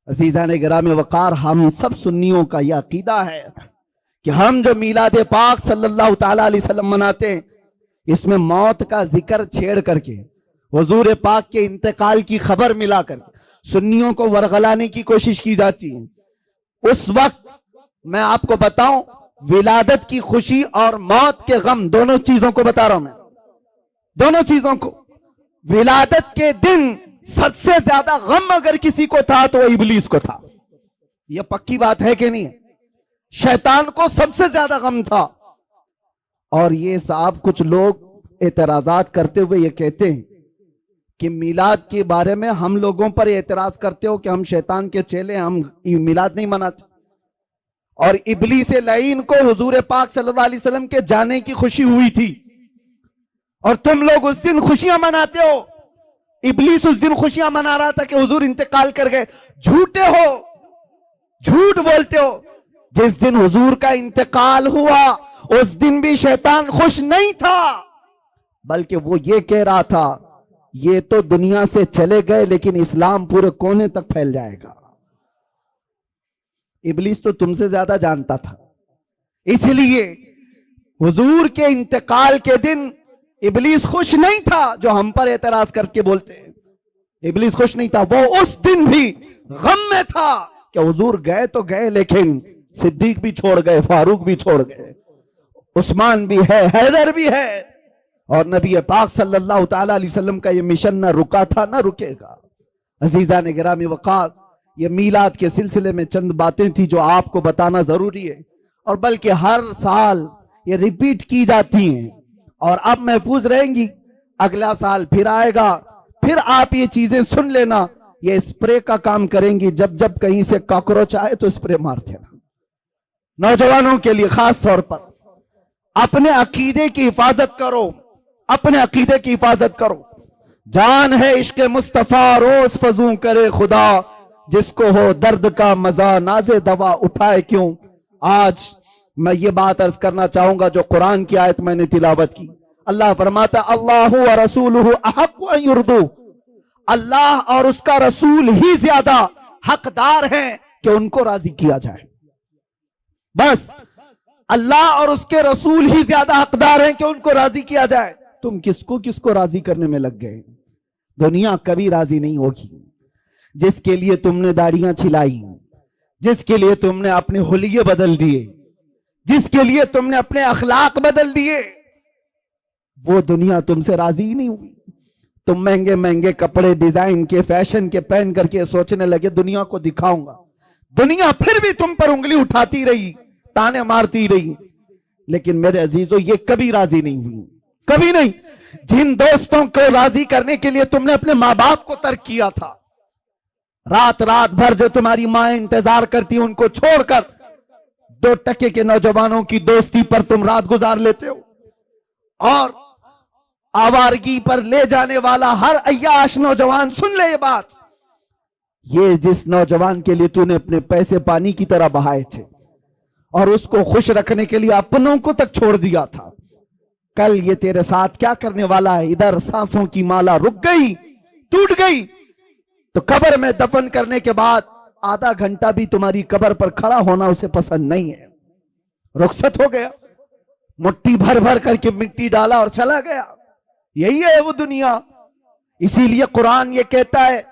अजीज़ान गिराम वक़ार, हम सब सुन्नियों का यह अकीदा है कि हम जो मीलाद पाक सल्लल्लाहु ताला अलैहि वसल्लम मनाते हैं, इसमें मौत का जिक्र छेड़ करके हुजूर पाक के इंतकाल की खबर मिला करके सुन्नियों को वरगलाने की कोशिश की जाती है। उस वक्त मैं आपको बताऊं, विलादत की खुशी और मौत के गम, दोनों चीजों को बता रहा हूं मैं, दोनों चीजों को। विलादत के दिन सबसे ज्यादा गम अगर किसी को था तो वो इबलीस को था। यह पक्की बात है कि नहीं? शैतान को सबसे ज्यादा गम था। और ये साहब कुछ लोग एतराजात करते हुए ये कहते हैं कि मिलाद के बारे में हम लोगों पर एतराज करते हो कि हम शैतान के चेले, हम मिलाद नहीं मनाते। और इबलीस लईन को हुजूर पाक सल्लल्लाहु अलैहि वसल्लम के जाने की खुशी हुई थी और तुम लोग उस दिन खुशियां मनाते हो। इबलीस उस दिन खुशियां मना रहा था कि हुजूर इंतकाल कर गए। झूठे हो, झूठ बोलते हो। जिस दिन हुजूर का इंतकाल हुआ उस दिन भी शैतान खुश नहीं था, बल्कि वो ये कह रहा था ये तो दुनिया से चले गए लेकिन इस्लाम पूरे कोने तक फैल जाएगा। इबलीस तो तुमसे ज्यादा जानता था। इसलिए हुजूर के इंतकाल के दिन इबलीस खुश नहीं था, जो हम पर एतराज करके बोलते हैं। इबलीस खुश नहीं था, वो उस दिन भी गम में था कि हुजूर गए तो गए लेकिन सिद्दीक भी छोड़ गए, फारूक भी छोड़ गए, उस्मान भी है, हैदर भी है, और नबी पाक सल्लल्लाहु ताला अलैहि वसल्लम का ये मिशन ना रुका था ना रुकेगा। अजीज़ान गिरामी वक़ार, ये मीलाद के सिलसिले में चंद बातें थी जो आपको बताना जरूरी है, और बल्कि हर साल ये रिपीट की जाती हैं और अब महफूज रहेंगी। अगला साल फिर आएगा, फिर आप ये चीजें सुन लेना। ये स्प्रे का काम करेंगी, जब जब कहीं से कॉकरोच आए तो स्प्रे मार देना। नौजवानों के लिए खास तौर पर अपने अकीदे की हिफाजत करो, अपने अकीदे की हिफाजत करो। जान है इश्क मुस्तफा रोज फजू करे खुदा, जिसको हो दर्द का मजा नाजे दवा उठाए क्यों। आज मैं ये बात अर्ज करना चाहूंगा जो कुरान की आयत मैंने तिलावत की। अल्लाह फरमाता अल्लाहु व रसूलुहु अहक्कु अन युर्दू, अल्लाह और उसका रसूल ही ज्यादा हकदार हैं कि उनको राजी किया जाए। बस अल्लाह और उसके रसूल ही ज्यादा हकदार हैं कि उनको राजी किया जाए। तुम किसको किसको राजी करने में लग गए? दुनिया कभी राजी नहीं होगी। जिसके लिए तुमने दाढ़ियां छिलाई, जिसके लिए तुमने अपने हुलिये बदल दिए, जिसके लिए तुमने अपने अखलाक बदल दिए, वो दुनिया तुमसे राजी ही नहीं हुई। तुम महंगे महंगे कपड़े डिजाइन के, फैशन के पहन करके सोचने लगे दुनिया को दिखाऊंगा। दुनिया फिर भी तुम पर उंगली उठाती रही, ताने मारती रही, लेकिन मेरे अजीजों ये कभी राजी नहीं हुई, कभी नहीं। जिन दोस्तों को राजी करने के लिए तुमने अपने माँ बाप को तर्क किया था, रात रात भर जो तुम्हारी माँ इंतजार करती, उनको छोड़कर 2 टके के नौजवानों की दोस्ती पर तुम रात गुजार लेते हो, और आवारगी पर ले जाने वाला हर अय्याश नौजवान, सुन ले ये बात, ये जिस नौजवान के लिए तूने अपने पैसे पानी की तरह बहाए थे और उसको खुश रखने के लिए अपनों को तक छोड़ दिया था, कल ये तेरे साथ क्या करने वाला है। इधर सांसों की माला रुक गई, टूट गई, तो कब्र में दफन करने के बाद आधा घंटा भी तुम्हारी कब्र पर खड़ा होना उसे पसंद नहीं है। रुखसत हो गया, मुट्ठी भर भर करके मिट्टी डाला और चला गया। यही है वो दुनिया। इसीलिए कुरान ये कहता है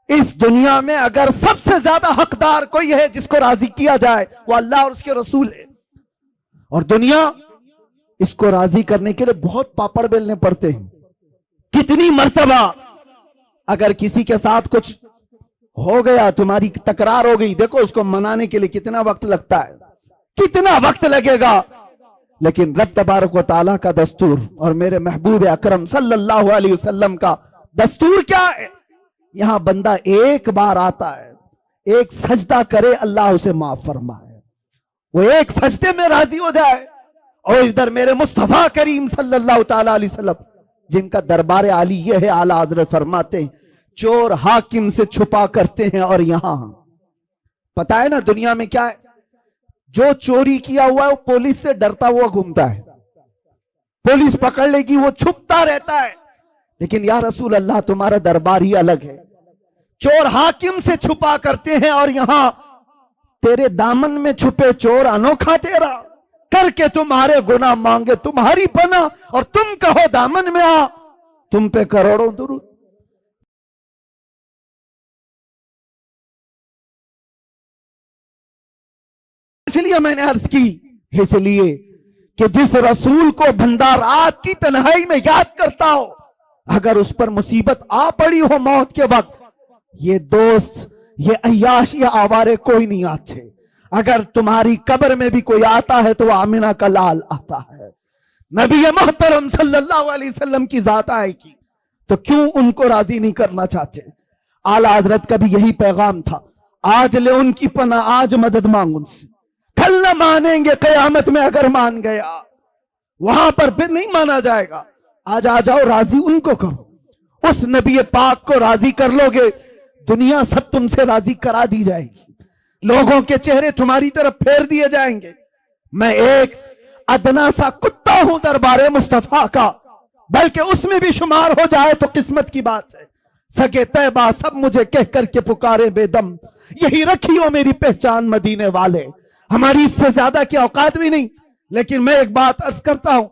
इस दुनिया में अगर सबसे ज्यादा हकदार कोई है जिसको राजी किया जाए, वो अल्लाह और उसके रसूल है। और दुनिया इसको राजी करने के लिए बहुत पापड़ बेलने पड़ते हैं। कितनी मर्तबा अगर किसी के साथ कुछ हो गया, तुम्हारी तकरार हो गई, देखो उसको मनाने के लिए कितना वक्त लगता है, कितना वक्त लगेगा। लेकिन रब तबारक व तआला का दस्तूर और मेरे महबूब अकरम सल्लल्लाहु अलैहि वसल्लम का दस्तूर क्या है? यहां बंदा एक बार आता है, एक सजदा करे, अल्लाह उसे माफ फरमाए, वो एक सजदे में राजी हो जाए। और इधर मेरे मुस्तफा करीम सल्लल्लाहु ताला अलैहि वसल्लम, जिनका दरबार आली ये है, आला हजरत फरमाते हैं चोर हाकिम से छुपा करते हैं। और यहां पता है ना दुनिया में क्या है, जो चोरी किया हुआ है वो पुलिस से डरता हुआ घूमता है, पुलिस पकड़ लेगी वो छुपता रहता है। लेकिन या रसूल अल्लाह तुम्हारा दरबार ही अलग है, चोर हाकिम से छुपा करते हैं, और यहां तेरे दामन में छुपे चोर अनोखा तेरा, करके तुम्हारे गुनाह मांगे तुम्हारी पना, और तुम कहो दामन में आ, तुम पे करोड़ों दुरूद। इसलिए मैंने अर्ज की, इसलिए कि जिस रसूल को बंदा रात की तन्हाई में याद करता हो, अगर उस पर मुसीबत आ पड़ी हो मौत के वक्त, ये दोस्त, ये अय्याश, ये आवारे कोई नहीं आते। अगर तुम्हारी कब्र में भी कोई आता है तो आमिना का लाल आता है, नबी मोहतरम सल्लल्लाहु अलैहि वसल्लम की जात आएगी, तो क्यों उनको राजी नहीं करना चाहते? आला हजरत का भी यही पैगाम था, आज ले उनकी पना, आज मदद मांग उनसे, कल न मानेंगे कयामत में अगर मान गया, वहां पर फिर नहीं माना जाएगा। आज आ जाओ, राजी उनको करो, उस नबी पाक को राजी कर लोगे, दुनिया सब तुमसे राजी करा दी जाएगी, लोगों के चेहरे तुम्हारी तरफ फेर दिए जाएंगे। मैं एक अदना सा कुत्ता हूं दरबारे मुस्तफा का, बल्कि उसमें भी शुमार हो जाए तो किस्मत की बात है। सगे तैबा सब मुझे कह करके पुकारे बेदम, यही रखी हो मेरी पहचान मदीने वाले। हमारी इससे ज्यादा की औकात भी नहीं, लेकिन मैं एक बात अर्ज करता हूं,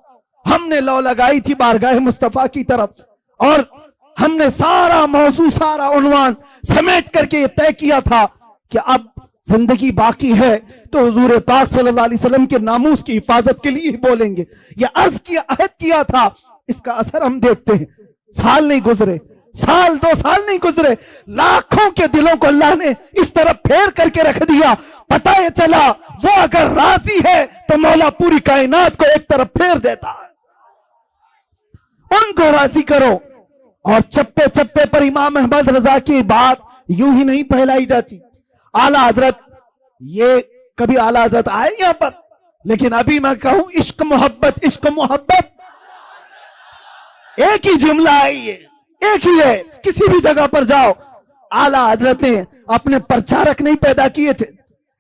हमने लौ लगाई थी बारगाह मुस्तफा की तरफ, और हमने सारा मौजू, सारा उन्वान समेट करके ये तय किया था कि अब जिंदगी बाकी है तो हुजूर पाक सल्लल्लाहु अलैहि वसल्लम के नामूस की हिफाजत के लिए ही बोलेंगे। यह अर्ज किया, अहद किया था, इसका असर हम देखते हैं। साल नहीं गुजरे, साल 2 साल नहीं गुजरे, लाखों के दिलों को अल्लाह ने इस तरफ फेर करके रख दिया। पता ये चला वो अगर राजी है तो मौला पूरी कायनात को एक तरफ फेर देता है। उनको राजी करो। और चप्पे चप्पे पर इमाम अहमद रजा की बात यूं ही नहीं फैलाई जाती। आला हजरत, ये कभी आला हजरत आए यहां पर, लेकिन अभी मैं कहूं इश्क मोहब्बत, इश्क मोहब्बत एक ही जुमला आई है, एक ही है। किसी भी जगह पर जाओ, आला हजरत ने अपने प्रचारक नहीं पैदा किए थे,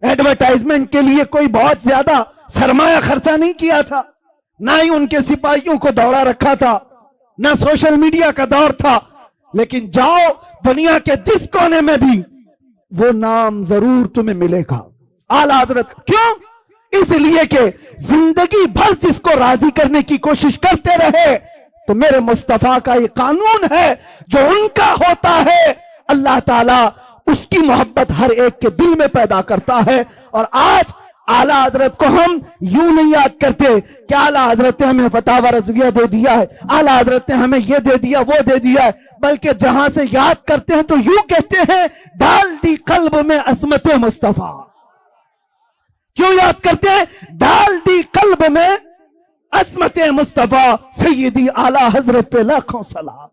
एडवर्टाइजमेंट के लिए कोई बहुत ज्यादा सरमाया खर्चा नहीं किया था, ना ही उनके सिपाहियों को दौड़ा रखा था, ना सोशल मीडिया का दौर था। लेकिन जाओ दुनिया के जिस कोने में भी, वो नाम जरूर तुम्हें मिलेगा, आला हजरत। क्यों? इसलिए कि जिंदगी भर जिसको राजी करने की कोशिश करते रहे, तो मेरे मुस्तफा का ये कानून है, जो उनका होता है अल्लाह ताला उसकी मोहब्बत हर एक के दिल में पैदा करता है। और आज आला हजरत को हम यूं नहीं याद करते कि आला हजरत ने हमें फतावा रज़विया दे दिया है, आला हजरत ने हमें ये दे दिया, वो दे दिया है, बल्कि जहां से याद करते हैं तो यूं कहते हैं, डाल दी कल्ब में असमत मुस्तफा। क्यों याद करते हैं? डाल दी कल्ब में असमत मुस्तफा सैयदी आला हजरत पे लाखों सलाम।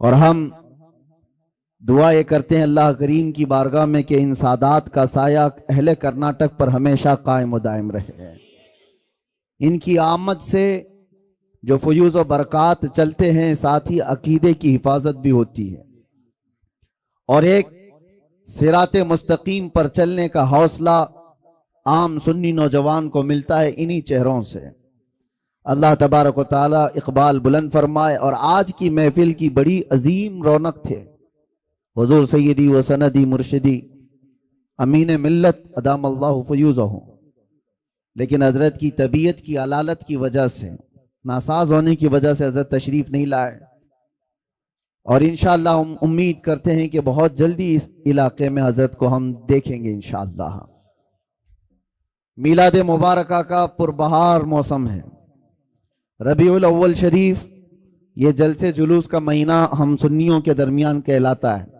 और हम दुआ ये करते हैं अल्लाह करीम की बारगाह में कि इन सादात का साया अहले कर्नाटक पर हमेशा कायम दायम रहे। इनकी आमद से जो फयूज़ और बरक़ात चलते हैं, साथ ही अकीदे की हिफाजत भी होती है, और एक सिराते मुस्तकीम पर चलने का हौसला आम सुन्नी नौजवान को मिलता है इन्हीं चेहरों से। अल्लाह तबारक व तआला इकबाल बुलंद फरमाए। और आज की महफिल की बड़ी अजीम रौनक थे हुजूर सैयदी व सनदी मुर्शिदी अमीन मिल्लत अदामल्लाहु फयूज़हु, लेकिन हजरत की तबीयत की अलालत की वजह से, नासाज होने की वजह से हजरत तशरीफ नहीं लाए। और इंशाअल्लाह हम उम्मीद करते हैं कि बहुत जल्दी इस इलाके में हजरत को हम देखेंगे इंशाअल्लाह। मीलाद मुबारका का पुरबहार मौसम है, रबीउल अव्वल शरीफ, ये जलसे जुलूस का महीना हम सुन्नियों के दरमियान कहलाता है।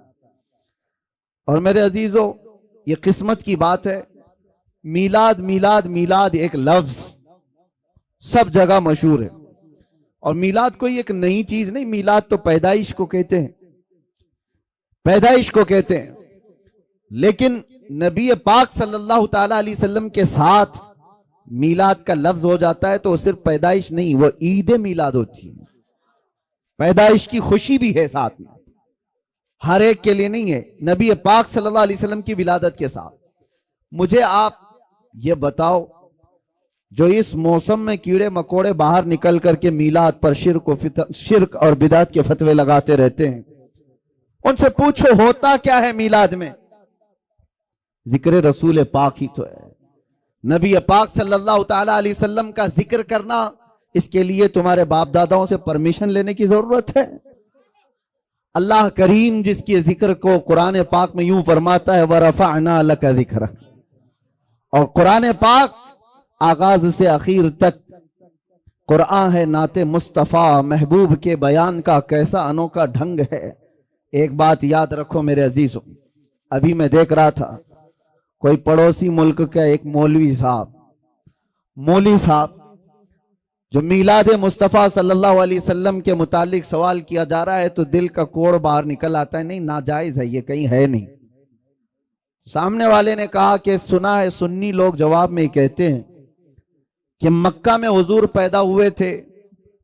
और मेरे अजीजों, ये किस्मत की बात है, मीलाद मीलाद मीलाद एक लफ्ज सब जगह मशहूर है। और मीलाद कोई एक नई चीज नहीं, मीलाद तो पैदाइश को कहते हैं, पैदाइश को कहते हैं। लेकिन नबी पाक सल्लल्लाहु ताला अलैहि वसल्लम के साथ मीलाद का लफ्ज हो जाता है तो सिर्फ पैदाइश नहीं, वो ईद मीलाद होती है। पैदाइश की खुशी भी है साथ में, हर एक के लिए नहीं है, नबी पाक सल्लल्लाहु अलैहि वसल्लम की विलादत के साथ। मुझे आप ये बताओ, जो इस मौसम में कीड़े मकोड़े बाहर निकल करके मीलाद पर शिर्क और बिदात के फतवे लगाते रहते हैं, उनसे पूछो होता क्या है मीलाद में? जिक्र रसूल पाक ही तो है। नबी पाक सल्लल्लाहु ताला अलैहि वसल्लम का जिक्र करना, इसके लिए तुम्हारे बाप दादाओं से परमिशन लेने की जरूरत है? अल्लाह करीम जिसके जिक्र को कुरान पाक में यूं फरमाता है, वरफ़अना लका ज़िक्रक, और कुरान पाक आगाज से आखिर तक कुरान है नाते मुस्तफ़ा महबूब के बयान का कैसा अनोखा ढंग है। एक बात याद रखो मेरे अजीजों, अभी मैं देख रहा था कोई पड़ोसी मुल्क का एक मौलवी साहब जो मीलाद मुस्तफ़ा सल्लल्लाहु अलैहि वसल्लम के मुतालिक सवाल किया जा रहा है तो दिल का कोड़ बाहर निकल आता है, नहीं नाजायज है, ये कहीं है नहीं। सामने वाले ने कहा कि सुना है सुन्नी लोग जवाब में कहते हैं कि मक्का में हुजूर पैदा हुए थे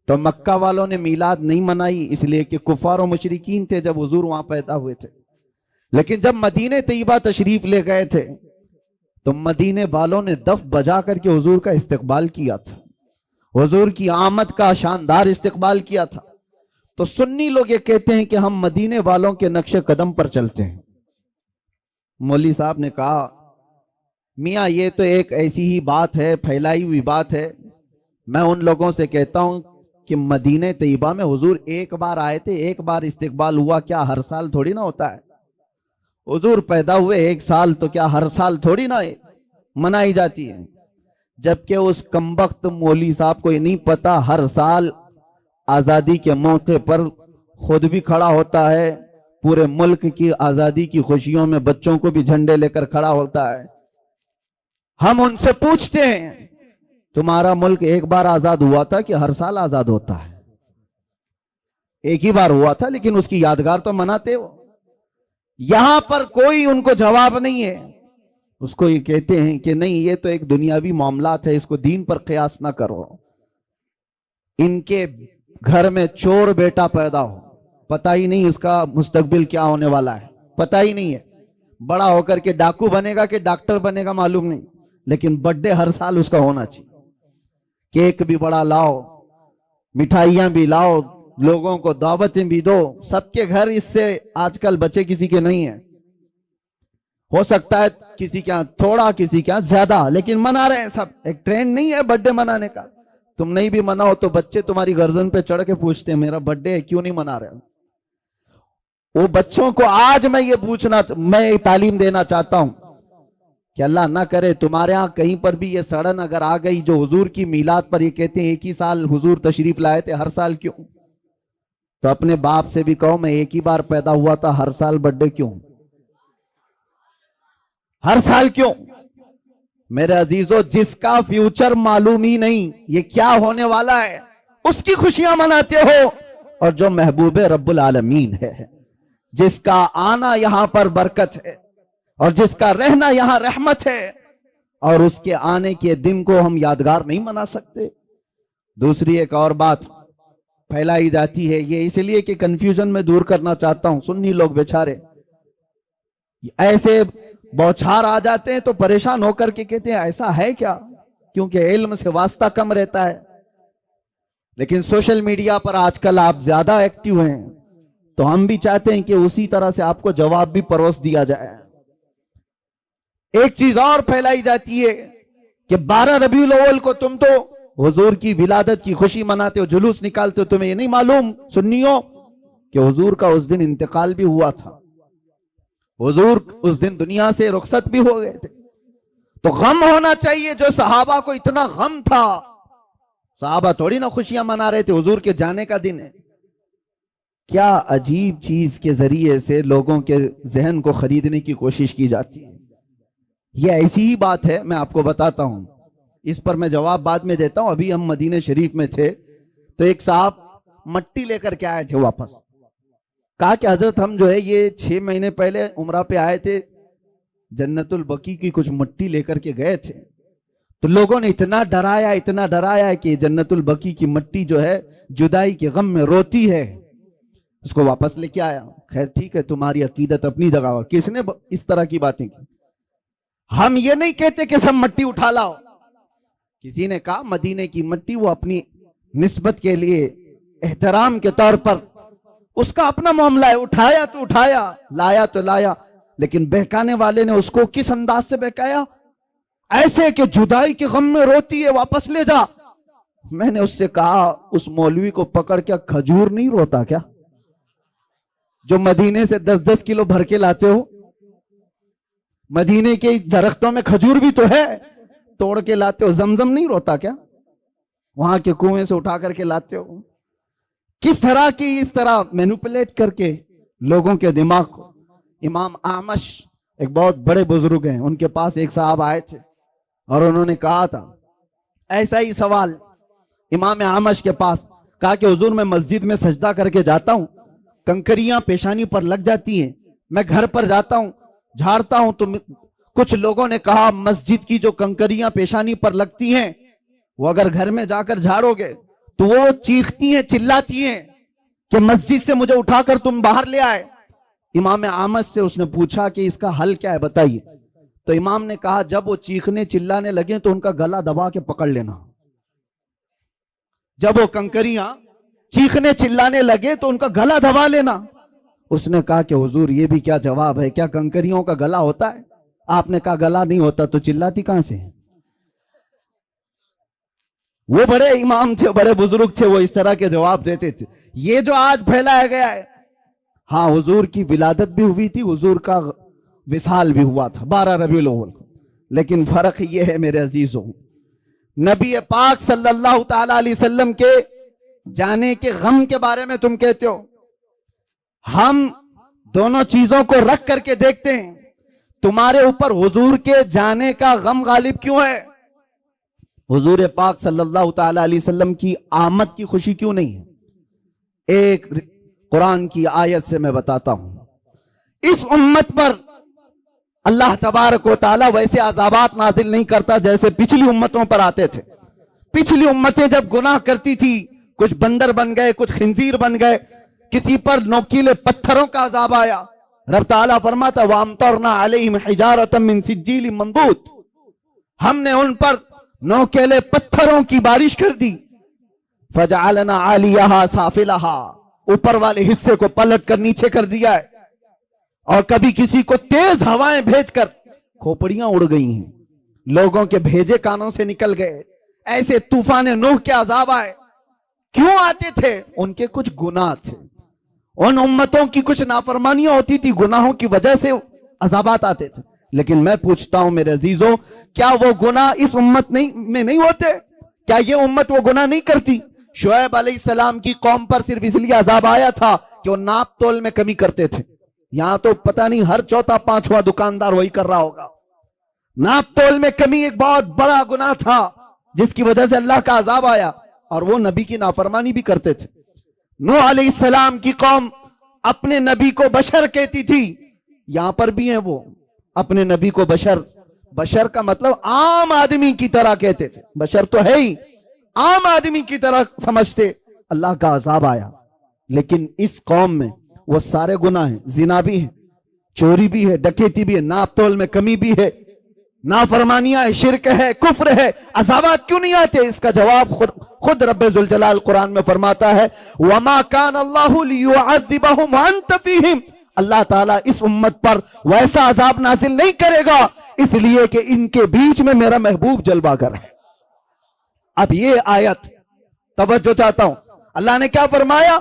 तो मक्का वालों ने मीलाद नहीं मनाई, इसलिए कि कुफार और मुशरिकीन थे जब हुजूर वहां पैदा हुए थे। लेकिन जब मदीने तैयबा तशरीफ ले गए थे तो मदीने वालों ने दफ बजा करके हुजूर का इस्तकबाल किया था, हुजूर की आमद का शानदार इस्तकबाल किया था। तो सुन्नी लोग ये कहते हैं कि हम मदीने वालों के नक्शे कदम पर चलते हैं। मौलवी साहब ने कहा, मियाँ ये तो एक ऐसी ही बात है, फैलाई हुई बात है। मैं उन लोगों से कहता हूं कि मदीने तैयबा में हुजूर एक बार आए थे, एक बार इस्तकबाल हुआ, क्या हर साल थोड़ी ना होता है? हुजूर पैदा हुए एक साल तो क्या हर साल थोड़ी ना मनाई जाती है? जबकि उस कमबख्त मौलवी साहब को ये नहीं पता हर साल आजादी के मौके पर खुद भी खड़ा होता है, पूरे मुल्क की आजादी की खुशियों में बच्चों को भी झंडे लेकर खड़ा होता है। हम उनसे पूछते हैं तुम्हारा मुल्क एक बार आजाद हुआ था कि हर साल आजाद होता है? एक ही बार हुआ था, लेकिन उसकी यादगार तो मनाते हो। यहां पर कोई उनको जवाब नहीं है। उसको ये कहते हैं कि नहीं ये तो एक दुनियावी मामलात है, इसको दीन पर कयास ना करो। इनके घर में चोर बेटा पैदा हो, पता ही नहीं इसका मुस्तकबिल क्या होने वाला है, पता ही नहीं है। बड़ा होकर के डाकू बनेगा कि डॉक्टर बनेगा मालूम नहीं, लेकिन बर्थडे हर साल उसका होना चाहिए। केक भी बड़ा लाओ, मिठाइयां भी लाओ, लोगों को दावतें भी दो। सबके घर इससे आजकल बच्चे किसी के नहीं है, हो सकता है किसी के यहाँ थोड़ा किसी के यहाँ ज्यादा, लेकिन मना रहे हैं सब। एक ट्रेंड नहीं है बर्थडे मनाने का। तुम नहीं भी मनाओ तो बच्चे तुम्हारी गर्दन पे चढ़ के पूछते हैं मेरा बर्थडे है, क्यों नहीं मना रहे हो? वो बच्चों को आज मैं तालीम देना चाहता हूं कि अल्लाह ना करे तुम्हारे यहाँ कहीं पर भी ये सड़न अगर आ गई जो हुजूर की मीलाद पर ये कहते हैं एक ही साल हुजूर तशरीफ लाए थे, हर साल क्यों? तो अपने बाप से भी कहो मैं एक ही बार पैदा हुआ था, हर साल बर्थडे क्यों? हर साल क्यों? मेरे अजीजों, जिसका फ्यूचर मालूम ही नहीं ये क्या होने वाला है, उसकी खुशियां मनाते हो। और जो महबूब रब्बुल आलमीन है, जिसका आना यहां पर बरकत है और जिसका रहना यहां रहमत है, और उसके आने के दिन को हम यादगार नहीं मना सकते। दूसरी एक और बात फैलाई जाती है, ये इसलिए कि कंफ्यूजन में दूर करना चाहता हूं। सुन्नी लोग बेचारे ऐसे बौछार आ जाते हैं तो परेशान होकर के कहते हैं ऐसा है क्या, क्योंकि इल्म से वास्ता कम रहता है। लेकिन सोशल मीडिया पर आजकल आप ज्यादा एक्टिव हैं, तो हम भी चाहते हैं कि उसी तरह से आपको जवाब भी परोस दिया जाए। एक चीज और फैलाई जाती है कि 12 रबीउल अव्वल को तुम तो हुजूर की विलादत की खुशी मनाते हो, जुलूस निकालते हो। तुम्हें ये नहीं मालूम सुन्नियों कि हुजूर का उस दिन इंतकाल भी हुआ था, हुजूर उस दिन दुनिया से रुखसत भी हो गए थे। तो गम होना चाहिए जो सहाबा को इतना गम था। सहाबा थोड़ी ना खुशियां मना रहे थे, हुजूर के जाने का दिन है। क्या अजीब चीज के जरिए से लोगों के जहन को खरीदने की कोशिश की जाती है। ये ऐसी ही बात है, मैं आपको बताता हूं, इस पर मैं जवाब बाद में देता हूं। अभी हम मदीने शरीफ में थे तो एक साहब मट्टी लेकर के आए थे वापस। कहा कि हजरत हम जो है ये 6 महीने पहले उम्रा पे आए थे, जन्नतुल बकी की कुछ मट्टी लेकर के गए थे। तो लोगों ने इतना डराया कि जन्नतुल बकी की मट्टी जो है जुदाई के गम में रोती है, उसको वापस लेके आया। खैर ठीक है, तुम्हारी अकीदत अपनी जगह, और किसने इस तरह की बातें की। हम ये नहीं कहते कि सब मट्टी उठा लाओ, किसी ने कहा मदीने की मिट्टी वो अपनी निस्बत के लिए एहतराम के तौर पर उसका अपना मामला है, उठाया तो उठाया, लाया तो लाया, लेकिन बहकाने वाले ने उसको किस अंदाज से बहकाया, ऐसे कि जुदाई के गम में रोती है, वापस ले जा। मैंने उससे कहा उस मौलवी को पकड़ के, खजूर नहीं रोता क्या जो मदीने से 10-10 किलो भर के लाते हो? मदीने के दरख्तों में खजूर भी तो है, तोड़ के लाते हो। जमजम नहीं रोता क्या? वहां के कुएं से उठा करके लाते हो। किस तरह की, इस तरह मैनिपुलेट करके लोगों के दिमाग को। इमाम आमश एक बहुत बड़े बुजुर्ग हैं, उनके पास एक साहब आए थे और उन्होंने कहा था ऐसा ही सवाल इमाम आमश के पास, कहा कि हुजूर मैं मस्जिद में सजदा करके जाता हूं, कंकरियां पेशानी पर लग जाती हैं, मैं घर पर जाता हूं झाड़ता हूं तो कुछ लोगों ने कहा मस्जिद की जो कंकरियां पेशानी पर लगती हैं वो अगर घर में जाकर झाड़ोगे तो वो चीखती हैं, चिल्लाती हैं कि मस्जिद से मुझे उठाकर तुम बाहर ले आए। इमाम आमश से उसने पूछा कि इसका हल क्या है बताइए। तो इमाम ने कहा जब वो चीखने चिल्लाने लगे तो उनका गला दबा के पकड़ लेना। जब वो कंकरियां चीखने चिल्लाने लगे तो उनका गला दबा लेना। उसने कहा कि हुजूर ये भी क्या जवाब है, क्या कंकरियों का गला होता है? आपने कहा गला नहीं होता तो चिल्लाती कहां से? वो बड़े इमाम थे, बड़े बुजुर्ग थे, वो इस तरह के जवाब देते थे। ये जो आज फैलाया गया है, हाँ हुजूर की विलादत भी हुई थी, हुजूर का विसाल भी हुआ था 12 रबीउल अव्वल को, लेकिन फर्क ये है मेरे अजीजों, नबी पाक सल्लल्लाहु ताला अलैहि वसल्लम के जाने के गम के बारे में तुम कहते हो। हम दोनों चीजों को रख करके देखते हैं, तुम्हारे ऊपर हुजूर के जाने का गम गालिब क्यों है? हुजूर पाक सल्लल्लाहु ताला अलैहि वसल्लम की आमद की खुशी क्यों नहीं है? एक कुरान की आयत से मैं बताता हूं। इस उम्मत पर अल्लाह तबारक व तआला वैसे अज़ाबात नाजिल नहीं करता जैसे पिछली उम्मतों पर आते थे। पिछली उम्मतें जब गुनाह करती थी, कुछ बंदर बन गए, कुछ खिंजीर बन गए, किसी पर नोकीले पत्थरों का अजाब आया, रब ताला फरमाता वामतरना अलैहिम हिजारतम मिन सिज्जील मंदूद, हमने उन पर नोकेले पत्थरों की बारिश कर दी। फजअलना आलियहा साफिलहा, ऊपर वाले हिस्से को पलट कर नीचे कर दिया है, और कभी किसी को तेज हवाएं भेजकर खोपड़ियां उड़ गई हैं, लोगों के भेजे कानों से निकल गए। ऐसे तूफान नूह के अजाब आए। क्यों आते थे? उनके कुछ गुनाह थे, उन उम्मतों की कुछ नाफरमानियां होती थी, गुनाहों की वजह से अजाबात आते थे। लेकिन मैं पूछता हूं मेरे अजीजों, क्या वो गुनाह इस उम्मत में नहीं होते? क्या ये उम्मत वो गुनाह नहीं करती? शुएब अलैहिस्सलाम की कौम पर सिर्फ इसलिए अजाब आया था कि वो नाप तोल में कमी करते थे। यहां तो पता नहीं हर चौथा पांचवा दुकानदार वही कर रहा होगा। नाप तोल में कमी एक बहुत बड़ा गुनाह था जिसकी वजह से अल्लाह का अजाब आया, और वो नबी की नाफरमानी भी करते थे। नूह अलैहिस्सलाम की कौम अपने नबी को बशर कहती थी, यहां पर भी है वो अपने नबी को बशर। बशर का मतलब आम आदमी की तरह कहते थे, बशर तो है ही, आम आदमी की तरह समझते। अल्लाह का अजाब आया। लेकिन इस कौम में वो सारे गुनाह हैं, जिना भी है, चोरी भी है, डकैती भी है, नाप तोल में कमी भी है, नाफरमानियां है, शिरक है, कुफ्र है, अज़ाबात क्यों नहीं आते? इसका जवाब खुद रब्बे जुल जलाल कुरान में फरमाता है वमा कान अल्लाहु लियुअज़्ज़िबहुम व अंत फीहिम, अल्लाह ताला इस उम्मत पर वैसा अजाब नाजिल नहीं करेगा इसलिए कि इनके बीच में मेरा महबूब जलवागर है। अब ये आयत तवज्जो चाहता हूं, अल्लाह ने क्या फरमाया?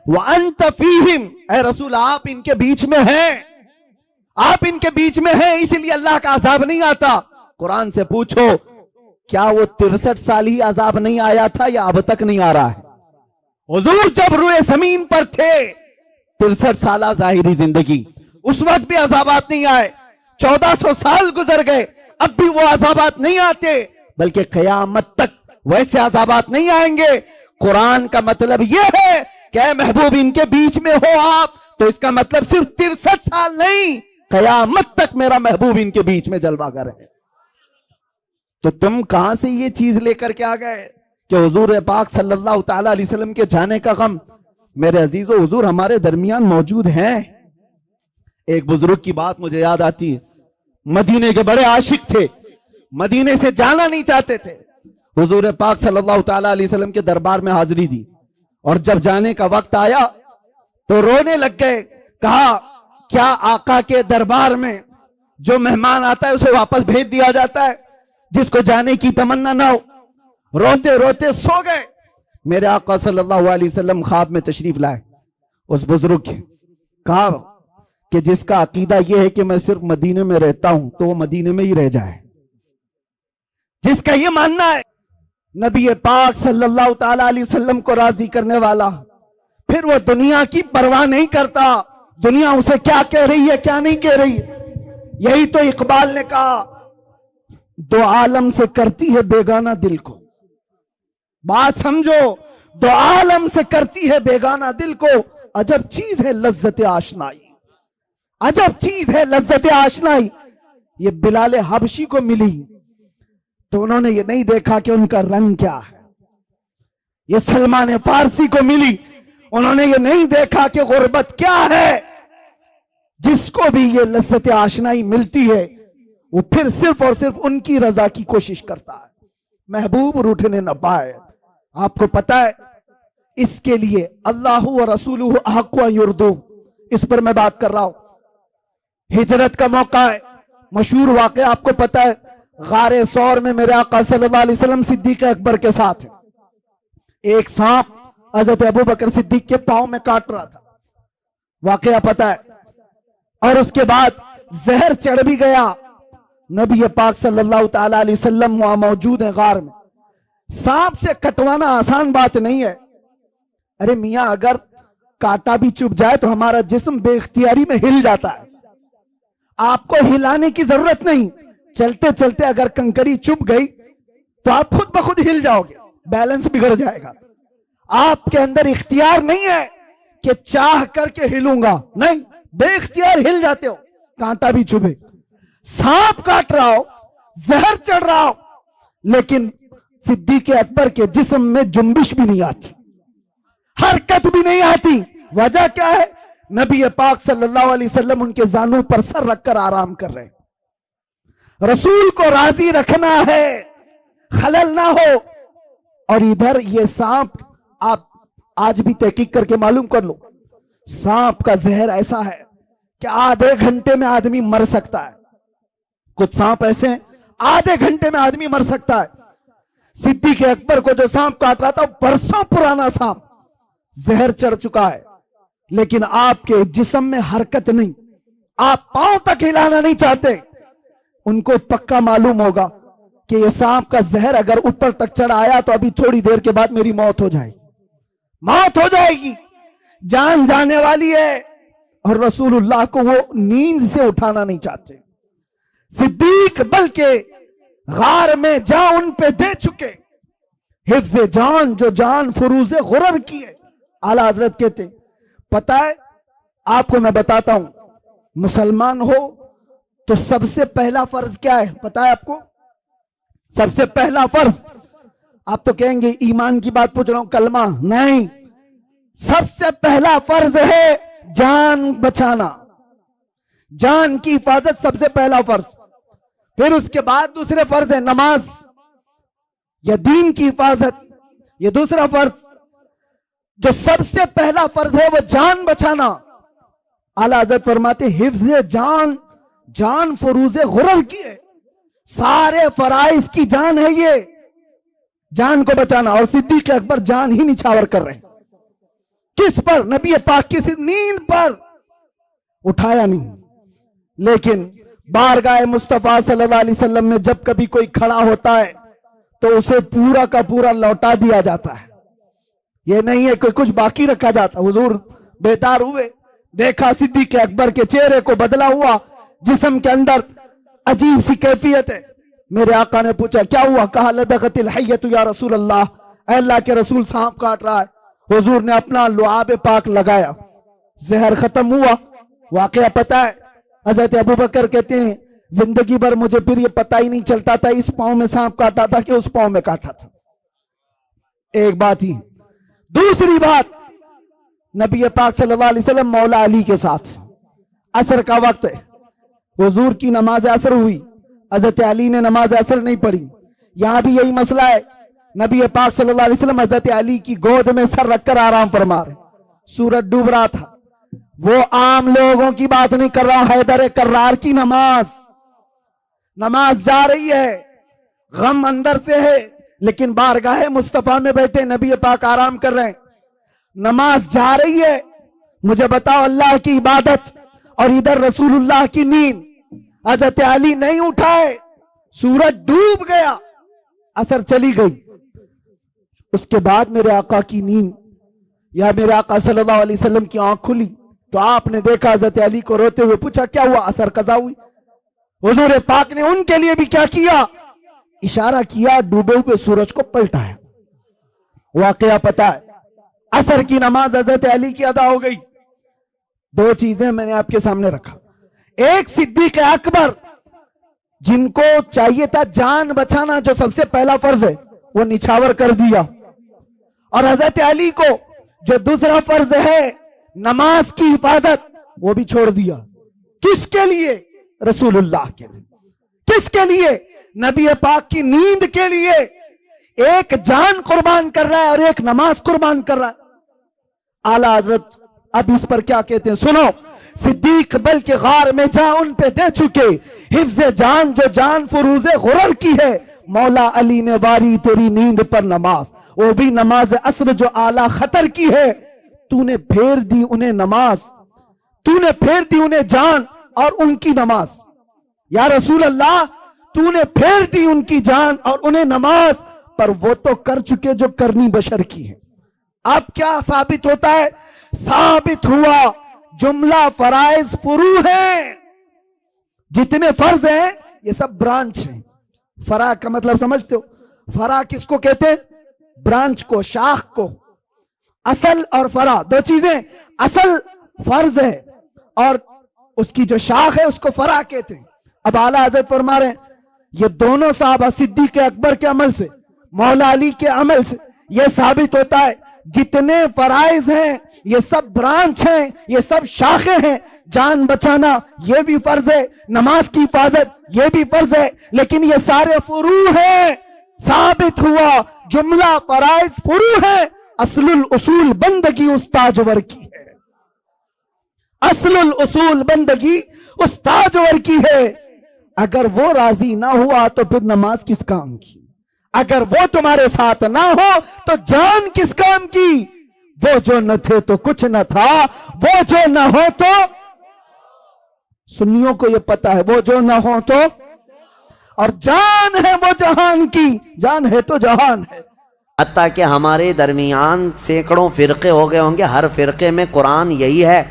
व अंत फीहिम, ऐ रसूल आप इनके बीच में हैं, आप इनके बीच में हैं, इसलिए अल्लाह का अजाब नहीं आता। कुरान से पूछो क्या वो 63 साल ही अजाब नहीं आया था या अब तक नहीं आ रहा है? हुजूर जब रुए जमीन पर थे 63 साल जाहिरी जिंदगी, उस वक्त भी अजाबात नहीं आए। 1400 साल गुजर गए, अब भी वो अजाबात नहीं आते, बल्कि कयामत तक वैसे अजाबात नहीं आएंगे। कुरान का मतलब यह है कि महबूब इनके बीच में हो आप, तो इसका मतलब सिर्फ 63 साल नहीं, कयामत तक मेरा महबूब इनके बीच में जलवागर है। तो तुम कहां से ये चीज लेकर के आ गए कि हुजूर पाक सल्लल्लाहु ताला अलैहि वसल्लम के जाने का गम? मेरे अजीजों, हुजूर हमारे दरमियान मौजूद हैं। एक बुजुर्ग की बात मुझे याद आती है, मदीने के बड़े आशिक थे, मदीने से जाना नहीं चाहते थे। हुजूर पाक सल्लल्लाहु ताला अलैहि वसल्लम के दरबार में हाजिरी दी और जब जाने का वक्त आया तो रोने लग गए। कहा क्या आका के दरबार में जो मेहमान आता है उसे वापस भेज दिया जाता है, जिसको जाने की तमन्ना ना हो? रोते रोते सो गए। मेरे आका सल्लल्लाहु अलैहि वसल्लम ख्वाब में तशरीफ लाए उस बुजुर्ग के। कहा कि जिसका अकीदा यह है कि मैं सिर्फ मदीने में रहता हूं तो वो मदीने में ही रह जाए। जिसका यह मानना है नबी पाक सल्लल्लाहु ताला अलैहि वसल्लम को राजी करने वाला, फिर वो दुनिया की परवाह नहीं करता, दुनिया उसे क्या कह रही है क्या नहीं कह रही है। यही तो इकबाल ने कहा, दो आलम से करती है बेगाना दिल को। बात समझो, दो आलम से करती है बेगाना दिल को, अजब चीज है लज्जत आशनाई, अजब चीज है लज्जत आशनाई। ये बिलाल हबशी को मिली तो उन्होंने ये नहीं देखा कि उनका रंग क्या है। ये सलमान फारसी को मिली, उन्होंने ये नहीं देखा कि गुर्बत क्या है। जिसको भी ये लज्जत आशनाई मिलती है वो फिर सिर्फ और सिर्फ उनकी रजा की कोशिश करता है, महबूब रूठने न पाए। आपको पता है इसके लिए अल्लाह व रसूलुहु अहक्कु अन युर्दू, इस पर मैं बात कर रहा हूं। हिजरत का मौका है, मशहूर वाक़या आपको पता है, गारे सौर में मेरे आका सल्लल्लाहु अलैहि वसल्लम सिद्दीक अकबर के साथ है। एक सांप हजरत अबू बकर सिद्दीक के पांव में काट रहा था, वाक़या पता है। और उसके बाद जहर चढ़ भी गया। नबी पाक सल्लल्लाहु ताला अलैहि वसल्लम वहां मौजूद है गार में। सांप से कटवाना आसान बात नहीं है। अरे मियां, अगर कांटा भी चुभ जाए तो हमारा जिस्म बेख्तियारी में हिल जाता है, आपको हिलाने की जरूरत नहीं। चलते चलते अगर कंकरी चुभ गई तो आप खुद ब खुद हिल जाओगे, बैलेंस बिगड़ जाएगा। आपके अंदर इख्तियार नहीं है कि चाह करके हिलूंगा, नहीं, बेख्तियार हिल जाते हो, कांटा भी चुभे। सांप काट रहा हो, जहर चढ़ रहा हो, लेकिन सिद्दीक अकबर के जिस्म में जुम्बिश भी नहीं आती, हरकत भी नहीं आती। वजह क्या है? नबी पाक सल्लल्लाहु अलैहि वसल्लम उनके जानों पर सर रखकर आराम कर रहे हैं। रसूल को राजी रखना है, खलल ना हो। और इधर ये सांप, आप आज भी तहकीक करके मालूम कर लो, सांप का जहर ऐसा है कि आधे घंटे में आदमी मर सकता है। कुछ सांप ऐसे हैं आधे घंटे में आदमी मर सकता है। सिद्दीक अकबर को जो सांप काट रहा था बरसों पुराना सांप, जहर चढ़ चुका है, लेकिन आपके जिस्म में हरकत नहीं, आप पांव तक हिलाना नहीं चाहते। उनको पक्का मालूम होगा कि ये सांप का जहर अगर ऊपर तक चढ़ आया तो अभी थोड़ी देर के बाद मेरी मौत हो जाएगी, मौत हो जाएगी, जान जाने वाली है। और रसूलुल्लाह को वो नींद से उठाना नहीं चाहते। सिद्दीक बल्कि गार में जान उन पे दे चुके, हिफ्ज़े जान, जो जान फुरूज़े गुरर की है। आला हजरत कहते, पता है आपको मैं बताता हूं, मुसलमान हो तो सबसे पहला फर्ज क्या है पता है आपको? सबसे पहला फर्ज, आप तो कहेंगे ईमान की बात पूछ रहा हूं, कलमा नहीं, सबसे पहला फर्ज है जान बचाना, जान की हिफाजत सबसे पहला फर्ज। फिर उसके बाद दूसरे फर्ज है नमाज या दीन की हिफाजत, ये दूसरा फर्ज। जो सबसे पहला फर्ज है वो जान बचाना। आला हज़रत फरमाते हिफ्ज़े जान, जान फुरूज़े गुरर की है, सारे फराइज की जान है ये, जान को बचाना। और सिद्दीक अकबर जान ही निछावर कर रहे हैं, किस पर? नबी पाक की नींद पर, उठाया नहीं। लेकिन बारगाह मुस्तफा सल्लल्लाहु अलैहि वसल्लम में जब कभी कोई खड़ा होता है तो उसे पूरा का पूरा लौटा दिया जाता है, ये नहीं है कोई कुछ बाकी रखा जाता। हुजूर बेदार हुए, देखा सिद्दीक अकबर के चेहरे को बदला हुआ, जिस्म के अंदर अजीब सी कैफियत है। मेरे आका ने पूछा क्या हुआ? कहा लदगतिल हय्यतु या रसूल अल्लाह, अल्लाह के रसूल सांप काट रहा है। हुजूर ने अपना लुआब पाक लगाया, जहर खत्म हुआ। वाकया पता है, हजरत अबू बकर कहते हैं जिंदगी भर मुझे फिर ये पता ही नहीं चलता था इस पांव में सांप काटा था कि उस पांव में काटा था। एक बात ही। दूसरी बात, नबी पाक सल्लल्लाहु अलैहि वसल्लम मौला अली के साथ, असर का वक्त है, हुजूर की नमाज असर हुई, हजरत अली ने नमाज असर नहीं पढ़ी। यहां भी यही मसला है नबी पाक सल्लल्लाहु अलैहि वसल्लम हजरत अली की गोद में सर रखकर आराम फरमा रहे। सूरज डूब रहा था। वो आम लोगों की बात नहीं कर रहा, हैदर कर्रार की नमाज जा रही है, गम अंदर से है, लेकिन बारगाह मुस्तफा में बैठे नबी पाक आराम कर रहे हैं, नमाज जा रही है। मुझे बताओ, अल्लाह की इबादत और इधर रसूलुल्लाह की नींद। हजरत अली नहीं उठाए, सूरज डूब गया, असर चली गई। उसके बाद मेरे आका की नींद या मेरे आका सल्लल्लाहु अलैहि वसल्लम की आंख खुली तो आपने देखा हजरत अली को रोते हुए, पूछा क्या हुआ? असर कज़ा हुई। हुजूर पाक ने उनके लिए भी क्या किया? इशारा किया, डूबे हुए सूरज को पलटाया। वाकया पता है, असर की नमाज हजरत अली की अदा हो गई। दो चीजें मैंने आपके सामने रखा। एक, सिद्दीक अकबर, जिनको चाहिए था जान बचाना, जो सबसे पहला फर्ज है, वो निछावर कर दिया। और हजरत अली को जो दूसरा फर्ज है नमाज की हिफाजत, वो भी छोड़ दिया। किसके लिए? रसूलुल्लाह के लिए। किसके लिए? नबी पाक की नींद के लिए। एक जान कुर्बान कर रहा है और एक नमाज कुर्बान कर रहा है। आला हजरत अब इस पर क्या कहते हैं सुनो। सिद्दीक बल्कि गार में जा उन पे दे चुके, हिफ्ज़ जान जो जान फुरूज़े गुरर की है, मौला अली ने वारी तेरी नींद पर नमाज, वो भी नमाज असर जो आला खतर की है। तूने फेर दी उन्हें नमाज, तूने फेर दी उन्हें जान और उनकी नमाज। या रसूल अल्लाह, तूने फेर दी उनकी जान और उन्हें नमाज, पर वो तो कर चुके जो करनी बशर की है। अब क्या साबित होता है? साबित हुआ जुमला फराइज फुरू है। जितने फर्ज हैं ये सब ब्रांच हैं। फरा का मतलब समझते हो? फरा किसको कहते हैं? ब्रांच को, शाख को। असल और फरा दो चीजें। असल फर्ज है और उसकी जो शाख है उसको फरा कहते हैं। अब आला हजरत फरमा रहे हैं, ये दोनों साहब सिद्दीक अकबर के अमल से, मौला अली के अमल से यह साबित होता है जितने फराइज हैं ये सब ब्रांच हैं, ये सब शाखे हैं। जान बचाना ये भी फर्ज है, नमाज की हिफाजत ये भी फर्ज है, लेकिन ये सारे फुरू हैं। साबित हुआ जुमला फराइज फुरू है। असलुल उसूल बंदगी उस ताजवर की है। असलुल उसूल बंदगी उस ताजवर की है। अगर वो राजी ना हुआ तो फिर नमाज किस काम की? अगर वो तुम्हारे साथ ना हो तो जान किस काम की? वो जो न थे तो कुछ न था, वो जो न हो तो, सुन्नियों को ये पता है, वो जो न हो तो, और जान है वो जहान की, जान है तो जहान है। हत्ता कि हमारे दरमियान सैकड़ों फिरके हो गए होंगे, हर फिरके में कुरान यही है,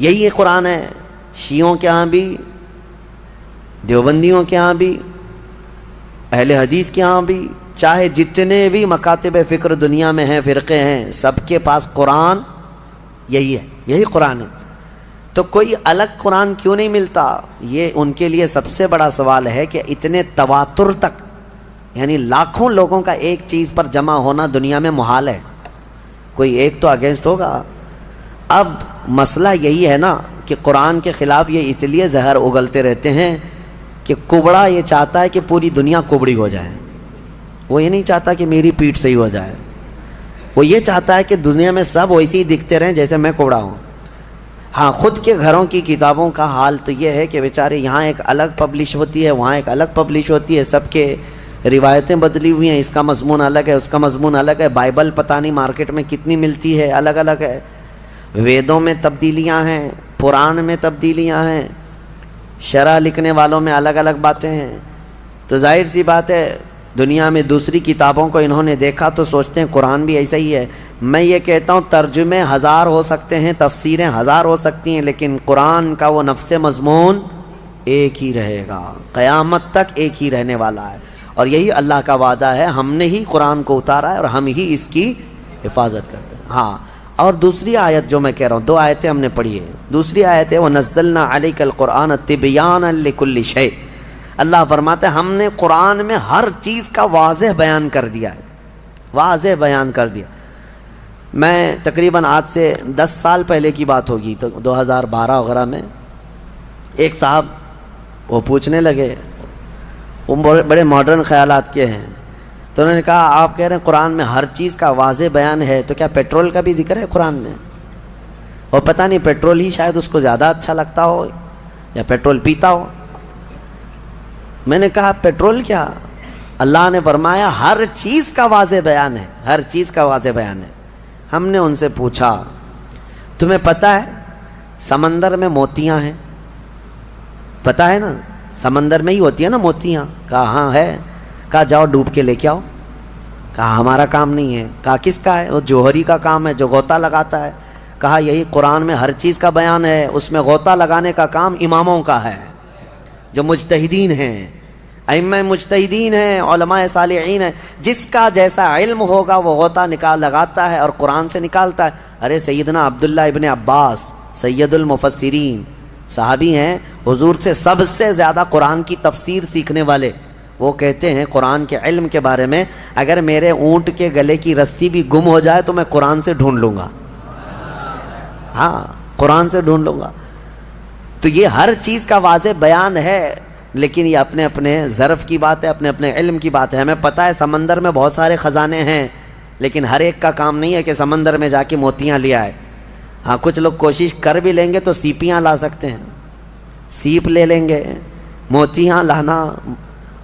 यही कुरान है। शियों के यहाँ भी, देवबंदियों के यहाँ भी, अहले हदीस के यहाँ भी, चाहे जितने भी मकातिब फ़िक्र दुनिया में हैं, फ़िरक़े हैं, सबके पास कुरान यही है, यही कुरान है। तो कोई अलग कुरान क्यों नहीं मिलता? ये उनके लिए सबसे बड़ा सवाल है कि इतने तवातुर तक, यानी लाखों लोगों का एक चीज़ पर जमा होना दुनिया में मुहाल है, कोई एक तो अगेंस्ट होगा। अब मसला यही है ना कि कुरान के ख़िलाफ़ ये इसलिए जहर उगलते रहते हैं कि कुबड़ा ये चाहता है कि पूरी दुनिया कुबड़ी हो जाए। वो ये नहीं चाहता कि मेरी पीठ सही हो जाए, वो ये चाहता है कि दुनिया में सब वैसे ही दिखते रहें जैसे मैं कुबड़ा हूँ। हाँ, ख़ुद के घरों की किताबों का हाल तो ये है कि बेचारे यहाँ एक अलग पब्लिश होती है, वहाँ एक अलग पब्लिश होती है, सबके रिवायतें बदली हुई हैं, इसका मज़मून अलग है, उसका मज़मून अलग है। बाइबल पता नहीं मार्केट में कितनी मिलती है, अलग अलग है। वेदों में तब्दीलियाँ हैं, पुराण में तब्दीलियाँ हैं, शरह लिखने वालों में अलग अलग बातें हैं। तो जाहिर सी बात है दुनिया में दूसरी किताबों को इन्होंने देखा तो सोचते हैं कुरान भी ऐसा ही है। मैं ये कहता हूँ तर्जुमे हज़ार हो सकते हैं, तफसीरें हज़ार हो सकती हैं, लेकिन कुरान का वो नफ्स मज़मून एक ही रहेगा, क़यामत तक एक ही रहने वाला है। और यही अल्लाह का वादा है, हमने ही कुरान को उतारा है और हम ही इसकी हिफाजत करते हैं। हाँ, और दूसरी आयत जो मैं कह रहा हूँ, दो आयतें हमने पढ़ी है। दूसरी आयत है वनज़्ज़लना अलैकल क़ुरआन तिबयानन लिकुल्लि शै। अल्लाह फरमाते हैं हमने कुरान में हर चीज़ का वाज़ेह बयान कर दिया है, वाज़ेह बयान कर दिया। मैं तकरीबन आज से 10 साल पहले की बात होगी, तो 2012 वगैरह में एक साहब वो पूछने लगे, वो बड़े मॉडर्न ख़यालात के हैं, तो उन्होंने कहा आप कह रहे हैं कुरान में हर चीज़ का वाज़े बयान है, तो क्या पेट्रोल का भी जिक्र है कुरान में? और पता नहीं पेट्रोल ही शायद उसको ज़्यादा अच्छा लगता हो या पेट्रोल पीता हो। मैंने कहा पेट्रोल क्या, अल्लाह ने फरमाया हर चीज़ का वाज़े बयान है, हर चीज़ का वाज़े बयान है। हमने उनसे पूछा तुम्हें पता है समंदर में मोतियाँ हैं? पता है ना, समंदर में ही होती है ना मोतियाँ। कहा हाँ है। कहा जाओ डूब के लेके आओ। कहा हमारा काम नहीं है। कहा किसका है? वो जौहरी का काम है जो गोता लगाता है। कहा यही कुरान में हर चीज़ का बयान है, उसमें गोता लगाने का काम इमामों का है जो मुज्तहिदीन हैं, अइम्मा मुज्तहिदीन हैं, उलमाए सालिहीन हैं। जिसका जैसा इल्म होगा वो गोता लगाता है और कुरान से निकालता है। अरे सैयदना अब्दुल्ला इब्ने अब्बास सैयदुल मुफस्सिरीन सहाबी हैं, हुजूर से सबसे ज़्यादा कुरान की तफसीर सीखने वाले। वो कहते हैं कुरान के इल्म के बारे में, अगर मेरे ऊँट के गले की रस्सी भी गुम हो जाए तो मैं कुरान से ढूंढ लूँगा। हाँ, कुरान से ढूंढ लूँगा। तो ये हर चीज़ का वाज़े बयान है, लेकिन ये अपने अपने ज़र्फ़ की बात है, अपने अपने इल्म की बात है। हमें पता है समंदर में बहुत सारे ख़जाने हैं, लेकिन हर एक का काम नहीं है कि समंदर में जाके मोतियाँ ले आए। हाँ, कुछ लोग कोशिश कर भी लेंगे तो सीपियाँ ला सकते हैं, सीप ले लेंगे, मोतियाँ लाना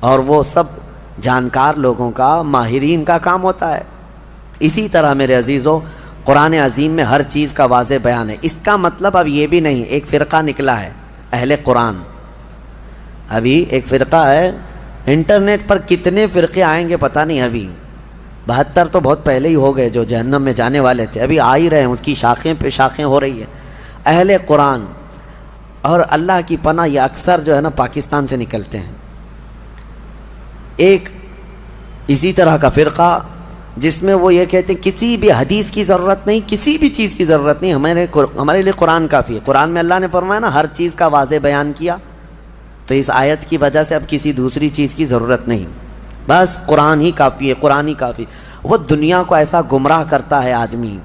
और वो सब जानकार लोगों का, माहिरीन का काम होता है। इसी तरह मेरे अजीज़ों कुरान अज़ीम में हर चीज़ का वाज़े बयान है। इसका मतलब अब ये भी नहीं एक फ़िरक़ा निकला है अहले कुरान। अभी एक फ़िरक़ा है, इंटरनेट पर कितने फ़िरक़े आएंगे पता नहीं। अभी 72 तो बहुत पहले ही हो गए जो जहन्नम में जाने वाले थे, अभी आ ही रहे हैं, उनकी शाखें पे शाखें हो रही है। अहले कुरान और अल्लाह की पनाह ये अक्सर जो है ना पाकिस्तान से निकलते हैं। एक इसी तरह का फ़िरक़ा जिसमें वो ये कहते हैं किसी भी हदीस की ज़रूरत नहीं, किसी भी चीज़ की ज़रूरत नहीं, हमारे लिए कुरान काफ़ी है। कुरान में अल्लाह ने फरमाया ना हर चीज़ का वाज़े बयान किया, तो इस आयत की वजह से अब किसी दूसरी चीज़ की ज़रूरत नहीं, बस कुरान ही काफ़ी है, कुरान ही काफ़ी। वो दुनिया को ऐसा गुमराह करता है आदमी,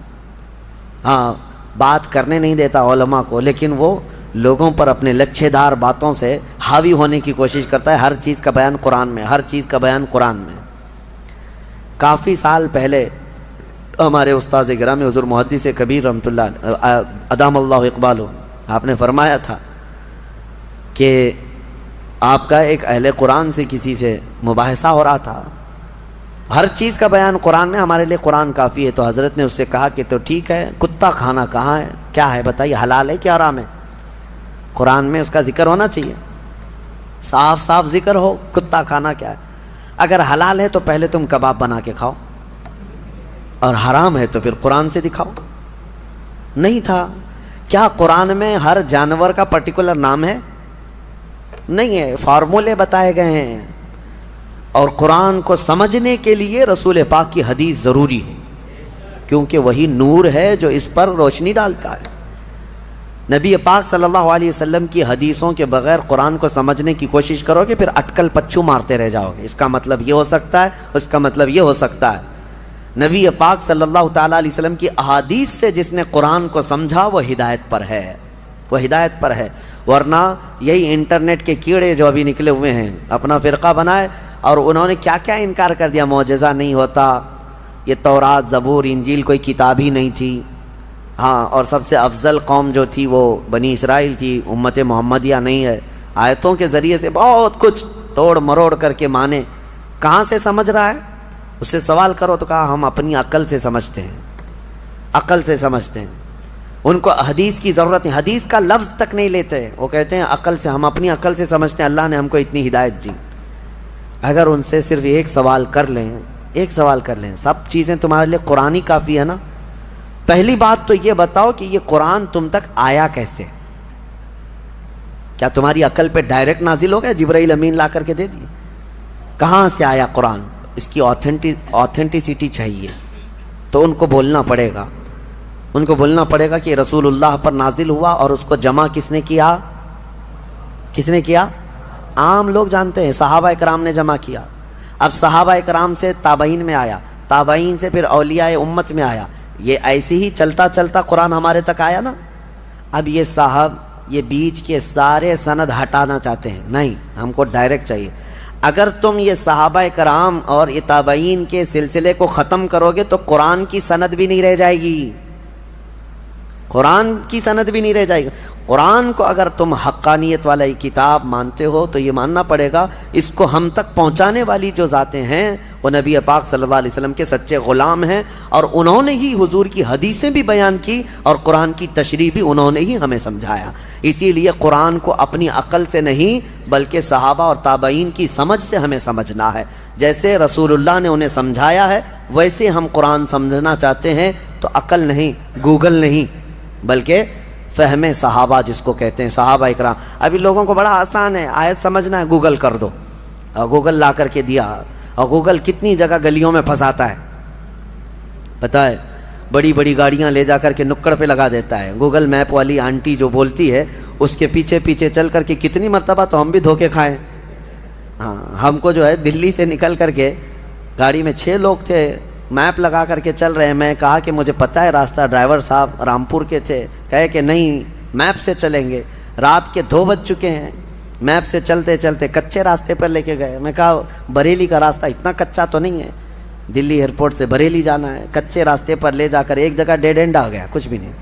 हाँ बात करने नहीं देता उलमा को, लेकिन वो लोगों पर अपने लच्छेदार बातों से हावी होने की कोशिश करता है। हर चीज़ का बयान कुरान में, हर चीज़ का बयान कुरान में। काफ़ी साल पहले हमारे उस्ताद गिरामी हुज़ूर मुहद्दिस कबीर रहमतुल्लाह अदामल्लाहु इक़बालहु आपने फरमाया था कि आपका एक अहले कुरान से किसी से मुबाहिसा हो रहा था, हर चीज़ का बयान कुरान में, हमारे लिए कुरान काफ़ी है। तो हज़रत ने उससे कहा कि तो ठीक है, कुत्ता खाना कहाँ है, क्या है बताइए, हलाल है क्या हराम है? कुरान में उसका जिक्र होना चाहिए, साफ साफ जिक्र हो कुत्ता खाना क्या है। अगर हलाल है तो पहले तुम कबाब बना के खाओ, और हराम है तो फिर कुरान से दिखाओ। नहीं था। क्या कुरान में हर जानवर का पर्टिकुलर नाम है? नहीं है, फार्मूले बताए गए हैं। और कुरान को समझने के लिए रसूल पाक की हदीस ज़रूरी है, क्योंकि वही नूर है जो इस पर रोशनी डालता है। नबी पाक सल्लल्लाहु अलैहि वसल्लम की हदीसों के बग़ैर कुरान को समझने की कोशिश करोगे फिर अटकल पच्चू मारते रह जाओगे। इसका मतलब ये हो सकता है, उसका मतलब ये हो सकता है। नबी पाक सल्लल्लाहु ताला अलैहि वसल्लम की अहादीस से जिसने कुरान को समझा वो हिदायत पर है, वो हिदायत पर है। वरना यही इंटरनेट के कीड़े जो अभी निकले हुए हैं अपना फ़िरक़ा बनाए, और उन्होंने क्या क्या इनकार कर दिया, मौजज़ा नहीं होता, ये तौरात ज़बूर इंजील कोई किताब ही नहीं थी। हाँ, और सबसे अफजल कौम जो थी वो बनी इसराइल थी, उम्मत मोहम्मदिया नहीं है। आयतों के ज़रिए से बहुत कुछ तोड़ मरोड़ करके माने। कहाँ से समझ रहा है? उससे सवाल करो तो कहा हम अपनी अक्ल से समझते हैं, अक्ल से समझते हैं। उनको हदीस की ज़रूरत नहीं, हदीस का लफ्ज़ तक नहीं लेते। वो कहते हैं अक्ल से, हम अपनी अक्ल से समझते हैं, अल्लाह ने हमको इतनी हिदायत दी। अगर उनसे सिर्फ एक सवाल कर लें, एक सवाल कर लें, सब चीज़ें तुम्हारे लिए कुरान ही काफ़ी है ना। पहली बात तो ये बताओ कि ये कुरान तुम तक आया कैसे? क्या तुम्हारी अकल पे डायरेक्ट नाजिल हो गया, जिब्राइल अमीन ला करके दे दिए? कहाँ से आया कुरान? इसकी ऑथेंटिसिटी चाहिए। तो उनको बोलना पड़ेगा, उनको बोलना पड़ेगा कि रसूलुल्लाह पर नाजिल हुआ, और उसको जमा किसने किया? किसने किया? आम लोग जानते हैं, सहाबा इकराम ने जमा किया। अब सहाबा इकराम से ताबईन में आया, ताबईन से फिर औलिया उम्मत में आया। ये ऐसे ही चलता चलता कुरान हमारे तक आया ना। अब ये साहब ये बीच के सारे सनद हटाना चाहते हैं, नहीं, हमको डायरेक्ट चाहिए। अगर तुम ये सहाबा कराम और ये ताबईन के सिलसिले को ख़त्म करोगे तो कुरान की सनद भी नहीं रह जाएगी, कुरान की सनद भी नहीं रह जाएगी। कुरान को अगर तुम हक्कानियत वाला ये किताब मानते हो तो ये मानना पड़ेगा इसको हम तक पहुँचाने वाली जो ज़ातें हैं वो नबी पाक सल्लल्लाहु अलैहि वसल्लम के सच्चे ग़ुलाम हैं, और उन्होंने ही हुजूर की हदीसें भी बयान की और कुरान की तशरीह भी उन्होंने ही हमें समझाया। इसीलिए कुरान को अपनी अक़ल से नहीं बल्कि सहाबा और ताबईन की समझ से हमें समझना है। जैसे रसूलुल्लाह ने उन्हें समझाया है वैसे हम कुरान समझना चाहते हैं तो अक़ल नहीं, गूगल नहीं, बल्कि फ़हम सहाबा जिसको कहते हैं, सहाबा इकराम। अभी लोगों को बड़ा आसान है, आयत समझना है गूगल कर दो, और गूगल ला करके दिया, और गूगल कितनी जगह गलियों में फंसाता है पता है। बड़ी बड़ी गाड़ियां ले जा कर के नुक्कड़ पे लगा देता है। गूगल मैप वाली आंटी जो बोलती है उसके पीछे पीछे चल करके कितनी मर्तबा तो हम भी धोखे खाएं। हाँ, हमको जो है दिल्ली से निकल करके गाड़ी में 6 लोग थे, मैप लगा करके चल रहे हैं। मैं कहा कि मुझे पता है रास्ता, ड्राइवर साहब रामपुर के थे, कहे कि नहीं मैप से चलेंगे। रात के 2 बज चुके हैं, मैप से चलते चलते कच्चे रास्ते पर लेके गए। मैं कहा बरेली का रास्ता इतना कच्चा तो नहीं है, दिल्ली एयरपोर्ट से बरेली जाना है, कच्चे रास्ते पर ले जाकर एक जगह डेड एंड आ गया, कुछ भी नहीं,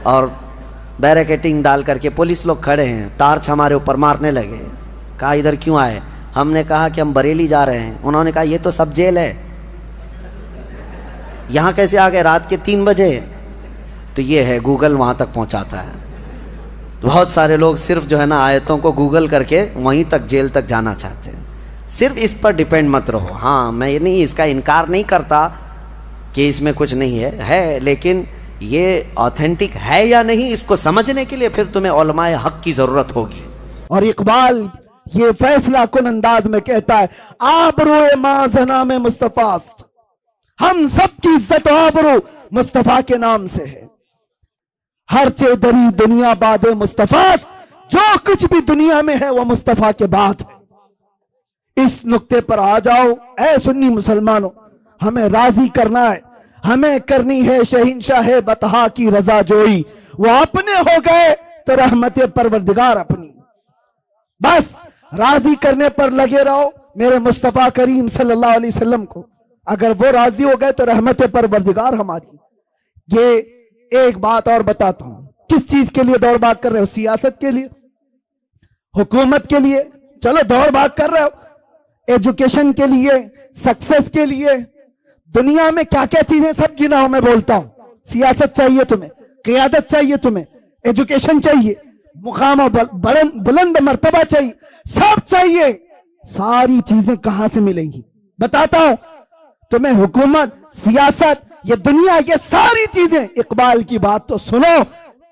और बैरिकेडिंग डाल करके पुलिस लोग खड़े हैं, टार्च हमारे ऊपर मारने लगे। कहा इधर क्यों आए? हमने कहा कि हम बरेली जा रहे हैं। उन्होंने कहा ये तो सब जेल है, यहाँ कैसे आ गए रात के 3 बजे? तो ये है गूगल वहाँ तक पहुँचाता है। बहुत सारे लोग सिर्फ जो है ना आयतों को गूगल करके वहीं तक जेल तक जाना चाहते हैं। सिर्फ इस पर डिपेंड मत रहो। हाँ, मैं ये नहीं इसका इनकार नहीं करता कि इसमें कुछ नहीं है, लेकिन ये ऑथेंटिक है या नहीं इसको समझने के लिए फिर तुम्हें उलमाए हक की ज़रूरत होगी। और इकबाल ये फैसला कुन अंदाज में कहता है, आबरू माजना में मुस्तफास्त, हम सब की इज्जत आबरू मुस्तफा के नाम से है। हर चेदरी दुनिया बाद मुस्तफास्त, जो कुछ भी दुनिया में है वो मुस्तफा के बाद है। इस नुक्ते पर आ जाओ ऐ सुन्नी मुसलमानों, हमें राजी करना है, हमें करनी है शहंशाह बतहा की रजा जोई। वो अपने हो गए तो रहमत परवरदिगार अपनी। बस राजी करने पर लगे रहो मेरे मुस्तफा करीम सल्लल्लाहु अलैहि वसल्लम को। अगर वो राजी हो गए तो रहमत परवरदिगार हमारी। ये एक बात और बताता हूं, किस चीज के लिए दौड़ भाग कर रहे हो? सियासत के लिए, हुकूमत के लिए, चलो दौड़ भाग कर रहे हो, एजुकेशन के लिए, सक्सेस के लिए, दुनिया में क्या क्या चीजें सब गिनाओ, मैं बोलता हूं। सियासत चाहिए तुम्हें, क़ियादत चाहिए तुम्हें, एजुकेशन चाहिए, मुकाम बुलंद मर्तबा चाहिए, सब चाहिए। सारी चीजें कहां से मिलेंगी? बताता हूं तुम्हें। हुकूमत, सियासत, ये दुनिया, ये सारी चीजें। इकबाल की बात तो सुनो,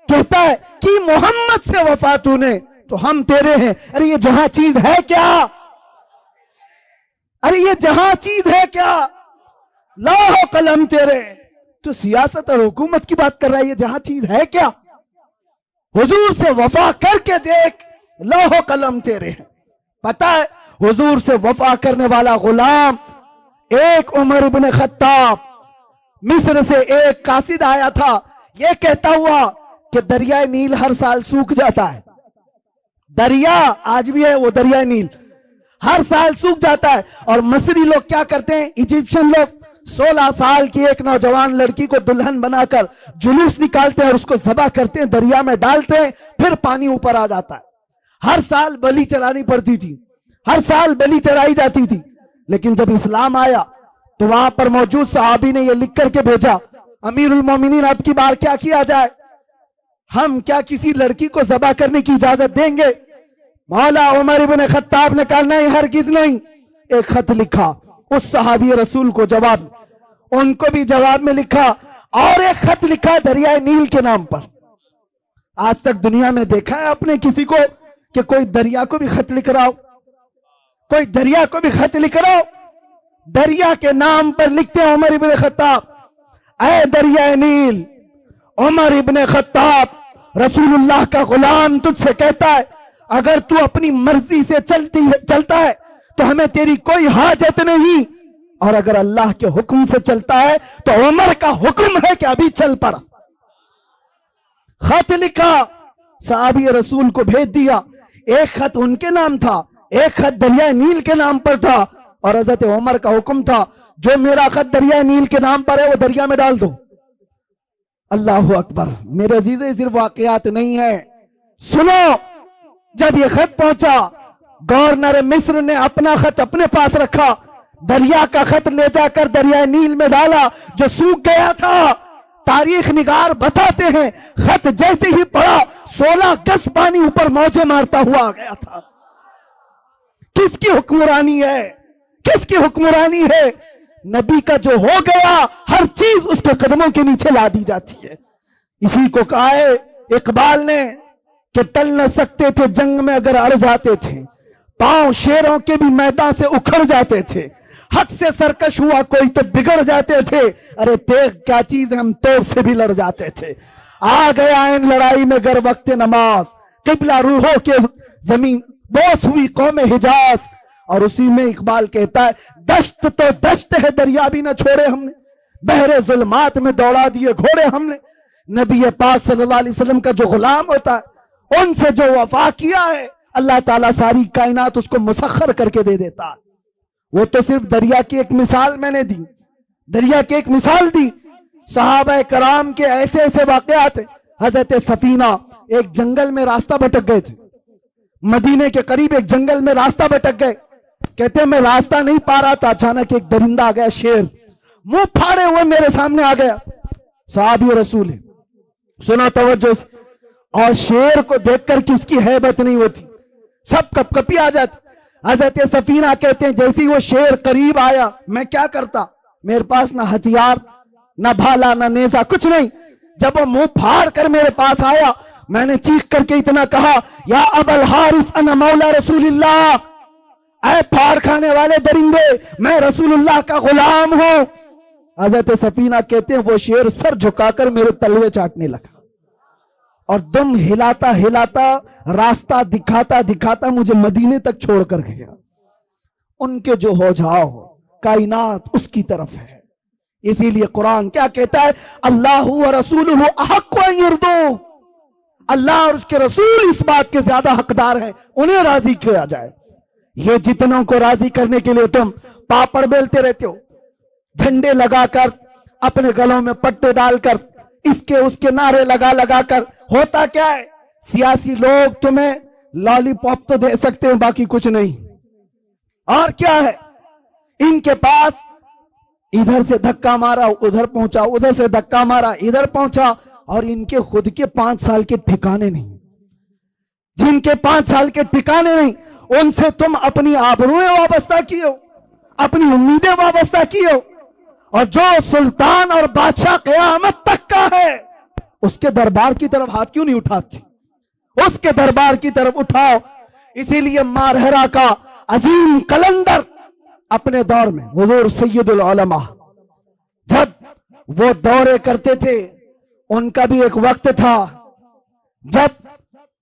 कहता है कि मोहम्मद से वफा तूने तो हम तेरे हैं। अरे ये जहां चीज है क्या? अरे ये जहां चीज है क्या? लौह कलम तेरे। तो सियासत और हुकूमत की बात कर रहा है, ये जहां चीज है क्या? हुजूर से वफा करके देख, लौह कलम तेरे हैं। पता है हुजूर से वफा करने वाला गुलाम एक उमर इब्न खत्ताब, मिस्र से एक कासिद आया था, यह कहता हुआ कि दरिया नील हर साल सूख जाता है। दरिया आज भी है वो दरिया नील, हर साल सूख जाता है। और मिस्री लोग क्या करते हैं, इजिप्शियन लोग 16 साल की एक नौजवान लड़की को दुल्हन बनाकर जुलूस निकालते हैं और उसको ज़बह करते हैं, दरिया में डालते हैं, फिर पानी ऊपर आ जाता है। हर साल बलि चढ़ानी पड़ती थी, हर साल बलि चढ़ाई जाती थी। लेकिन जब इस्लाम आया तो वहां पर मौजूद सहाबी ने यह लिख करके भेजा, अमीरुल मोमिनीन अब की बार क्या किया जाए, हम क्या किसी लड़की को ज़बह करने की इजाजत देंगे? मौला उमर इब्न खत्ताब ने कहा नहीं, हरगिज नहीं। एक खत लिखा उस सहाबी रसूल को जवाब, उनको भी जवाब में लिखा, और एक खत लिखा दरिया नील के नाम पर। आज तक दुनिया में देखा है आपने किसी को कि कोई दरिया को भी खत लिख रहा हो? कोई दरिया को भी खत लिख रहा हो? दरिया के नाम पर लिखते हैं उमर इब्न खत्ताब, ऐ दरिया नील, उमर इब्न खत्ताब रसूलुल्लाह का गुलाम तुझसे कहता है, अगर तू अपनी मर्जी से चलता है तो हमें तेरी कोई हाजत नहीं, और अगर अल्लाह के हुक्म से चलता है तो उमर का हुक्म है कि अभी चल पड़ा। खत लिखा, सहाबी रसूल को भेज दिया। एक खत उनके नाम था, एक खत दरिया नील के नाम पर था और हजरत उमर का हुक्म था जो मेरा खत दरिया नील के नाम पर है वो दरिया में डाल दो। अल्लाह अकबर। मेरे अजीजों, सिर्फ वाकयात नहीं है, सुनो। जब ये खत पहुंचा, गवर्नर मिस्र ने अपना खत अपने पास रखा, दरिया का खत ले जाकर दरिया नील में डाला जो सूख गया था। तारीख निगार बताते हैं खत जैसे ही पड़ा 16 गज पानी ऊपर मौजे मारता हुआ आ गया था। किसकी हुक्मरानी है, किसकी हुक्मरानी है? नबी का जो हो गया हर चीज उसके कदमों के नीचे ला दी जाती है। इसी को कहा है इकबाल ने कि टल न सकते थे जंग में अगर अड़ जाते थे, पांव शेरों के भी मैदान से उखड़ जाते थे, हक से सरकश हुआ कोई तो बिगड़ जाते थे, अरे तेग क्या चीज हम तोप से भी लड़ जाते थे। आ गया इन लड़ाई में गर वक्त नमाज, किबला रूहों के जमीन बोस हुई कौम हिजाज। और उसी में इकबाल कहता है दश्त तो दश्त है दरिया भी न छोड़े हमने, बहरे जुल्मात में दौड़ा दिए घोड़े हमने। नबी पाक सल्लल्लाहु अलैहि वसल्लम का जो गुलाम होता है उनसे जो वफा किया है अल्लाह ताला सारी कायनात उसको मुसख्खर करके दे देता है। वो तो सिर्फ दरिया की एक मिसाल मैंने दी, दरिया की एक मिसाल दी। सहाबा कराम के ऐसे ऐसे वाकयात हैं। हजरत सफीना एक जंगल में रास्ता भटक गए थे, मदीने के करीब एक जंगल में रास्ता भटक गए। कहते मैं रास्ता नहीं पा रहा था, अचानक एक दरिंदा आ गया, शेर मुंह फाड़े हुए मेरे सामने आ गया। साहबी रसूल है, सुना तवज्जो से। और शेर को देखकर किसकी हैबत नहीं होती, सब कपकपी आ जाती। हजरत सफीना कहते हैं जैसे ही वो शेर करीब आया मैं क्या करता, मेरे पास ना हथियार ना भाला ना नेजा कुछ नहीं। जब वो मुंह फाड़ कर मेरे पास आया मैंने चीख करके इतना कहा या अबल हारिस अना मौला रसूलुल्लाह, ऐ फाड़ खाने वाले दरिंदे मैं रसूलुल्लाह का गुलाम हूं। हजरत सफीना कहते हैं वो शेर सर झुकाकर मेरे तलवे चाटने लगा और दुम हिलाता हिलाता रास्ता दिखाता दिखाता मुझे मदीने तक छोड़कर गया। उनके जो हो जाओ कायनात उसकी तरफ है। इसीलिए कुरान क्या कहता है, अल्लाह व रसूलुहु अहक्कु अन युर्दू, अल्लाह और उसके रसूल इस बात के ज्यादा हकदार हैं उन्हें राजी किया जाए। ये जितनों को राजी करने के लिए तुम पापड़ बेलते रहते हो, झंडे लगाकर अपने गलों में पट्टे डालकर इसके उसके नारे लगा लगा कर, होता क्या है सियासी लोग तुम्हें लॉलीपॉप तो दे सकते हैं बाकी कुछ नहीं। और क्या है इनके पास, इधर से धक्का मारा उधर पहुंचा, उधर से धक्का मारा इधर पहुंचा, और इनके खुद के 5 साल के ठिकाने नहीं। जिनके 5 साल के ठिकाने नहीं उनसे तुम अपनी आबरूएं वाबस्ता की हो, अपनी उम्मीदें वाबस्ता की हो। और जो सुल्तान और बादशाह क़यामत तक का है उसके दरबार की तरफ हाथ क्यों नहीं उठाती, उसके दरबार की तरफ उठाओ। इसीलिए मारहरा का अजीम कलंदर अपने दौर में हुजूर सैयदुल उलमा जब वो दौरे करते थे, उनका भी एक वक्त था जब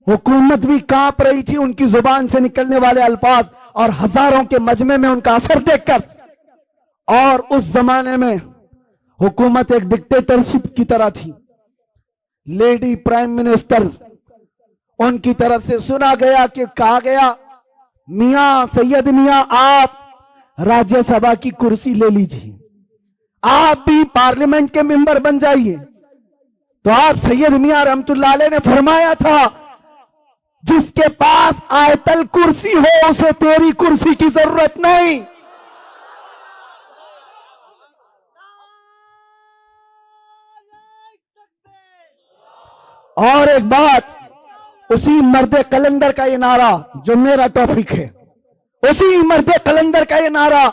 हुकूमत भी कांप रही थी उनकी जुबान से निकलने वाले अल्फाज और हजारों के मजमे में उनका असर देखकर। और उस जमाने में हुकूमत एक डिक्टेटरशिप की तरह थी। लेडी प्राइम मिनिस्टर, उनकी तरफ से सुना गया कि कहा गया मियां सैयद मियां आप राज्यसभा की कुर्सी ले लीजिए, आप भी पार्लियामेंट के मेंबर बन जाइए। तो आप सैयद मियां रहमतुल्लाह अलैह ने फरमाया था जिसके पास आयतल कुर्सी हो उसे तेरी कुर्सी की जरूरत नहीं। और एक बात, उसी मर्दे कलंदर का ये नारा जो मेरा टॉपिक है, उसी मर्दे कलंदर का ये नारा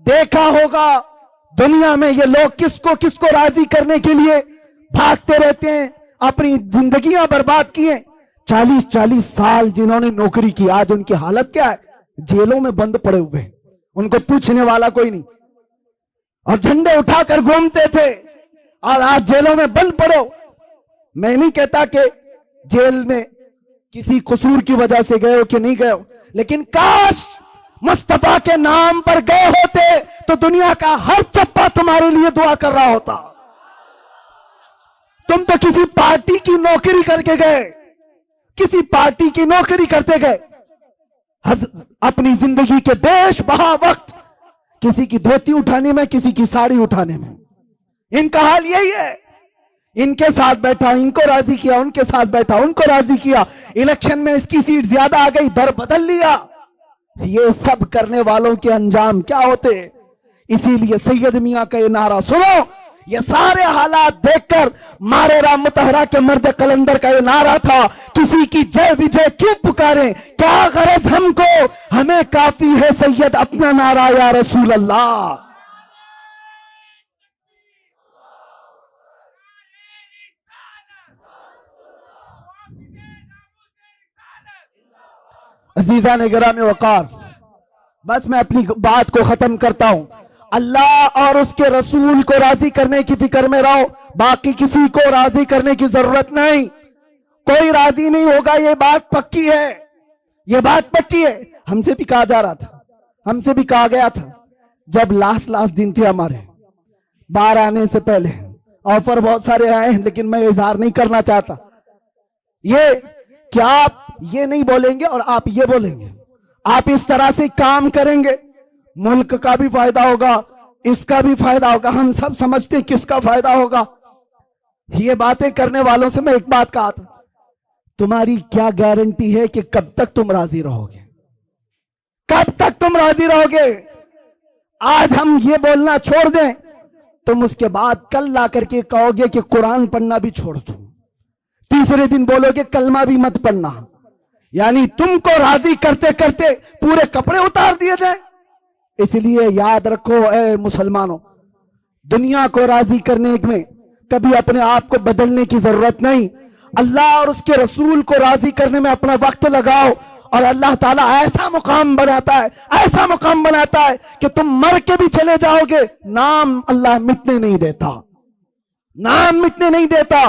देखा होगा दुनिया में ये लोग किसको किसको राजी करने के लिए भागते रहते हैं, अपनी जिंदगियां बर्बाद की हैं। 40-40 साल जिन्होंने नौकरी की आज उनकी हालत क्या है, जेलों में बंद पड़े हुए हैं, उनको पूछने वाला कोई नहीं। और झंडे उठाकर घूमते थे और आज जेलों में बंद पड़ो। मैं नहीं कहता कि जेल में किसी कसूर की वजह से गए हो कि नहीं गए हो, लेकिन काश मुस्तफा के नाम पर गए होते तो दुनिया का हर चप्पा तुम्हारे लिए दुआ कर रहा होता। तुम तो किसी पार्टी की नौकरी करके गए, किसी पार्टी की नौकरी करते गए। अपनी जिंदगी के बेश बहा वक्त किसी की धोती उठाने में, किसी की साड़ी उठाने में। इनका हाल यही है। इनके साथ बैठा, इनको राजी किया, उनके साथ बैठा, उनको राजी किया। इलेक्शन में इसकी सीट ज्यादा आ गई, दर बदल लिया। ये सब करने वालों के अंजाम क्या होते। इसीलिए सैयद मियां का ये नारा सुनो। ये सारे हालात देखकर मारे राम मुतहरा के मर्द कलंदर का ये नारा था, किसी की जय विजय क्यों पुकारें, क्या गरज हमको, हमें काफी है सैयद अपना नारा या रसूल अल्लाह। अजीजा ने गिराम वकार, बस मैं अपनी बात को खत्म करता हूं। अल्लाह और उसके रसूल को राजी करने की फिक्र में रहो, बाकी किसी को राजी करने की जरूरत नहीं। कोई राजी नहीं होगा, ये बात पक्की है, ये बात पक्की है। हमसे भी कहा जा रहा था, हमसे भी कहा गया था, जब लास्ट दिन थे हमारे बाहर आने से पहले, ऑफर बहुत सारे आए हैं, लेकिन मैं इजहार नहीं करना चाहता। ये क्या आप ये नहीं बोलेंगे और आप ये बोलेंगे, आप इस तरह से काम करेंगे, मुल्क का भी फायदा होगा, इसका भी फायदा होगा। हम सब समझते हैं किसका फायदा होगा। ये बातें करने वालों से मैं एक बात कहा था, तुम्हारी क्या गारंटी है कि कब तक तुम राजी रहोगे, कब तक तुम राजी रहोगे। आज हम ये बोलना छोड़ दें, तुम उसके बाद कल ला करके कहोगे कि कुरान पढ़ना भी छोड़ दो, तीसरे दिन बोलोगे कलमा भी मत पढ़ना। यानी तुमको राजी करते करते पूरे कपड़े उतार दिए जाए। इसलिए याद रखो ए मुसलमानों, दुनिया को राजी करने में कभी अपने आप को बदलने की जरूरत नहीं। अल्लाह और उसके रसूल को राजी करने में अपना वक्त लगाओ, और अल्लाह ताला ऐसा मुकाम बनाता है, ऐसा मुकाम बनाता है कि तुम मर के भी चले जाओगे, नाम अल्लाह मिटने नहीं देता, नाम मिटने नहीं देता।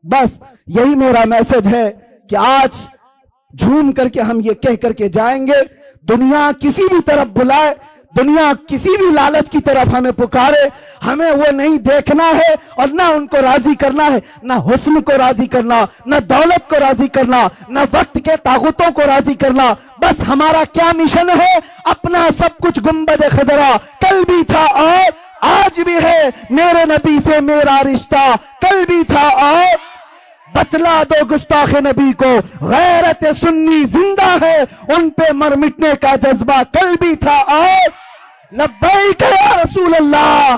बस यही मेरा मैसेज है कि आज झूम करके हम ये कह करके जाएंगे, दुनिया किसी भी तरफ बुलाए, दुनिया किसी भी लालच की तरफ हमें पुकारे, हमें वो नहीं देखना है और ना उनको राजी करना है, ना हुस्न को राजी करना, ना दौलत को राजी करना, ना वक्त के तागुतों को राजी करना। बस हमारा क्या मिशन है, अपना सब कुछ गुंबद खजरा, कल भी था और आज भी है, मेरे नबी से मेरा रिश्ता कल भी था और बतला दो गुस्ताखे नबी को, गैरत सुन्नी जिंदा है, उन पे मर मिटने का जज्बा कल भी था और लब्बैक या रसूल अल्लाह।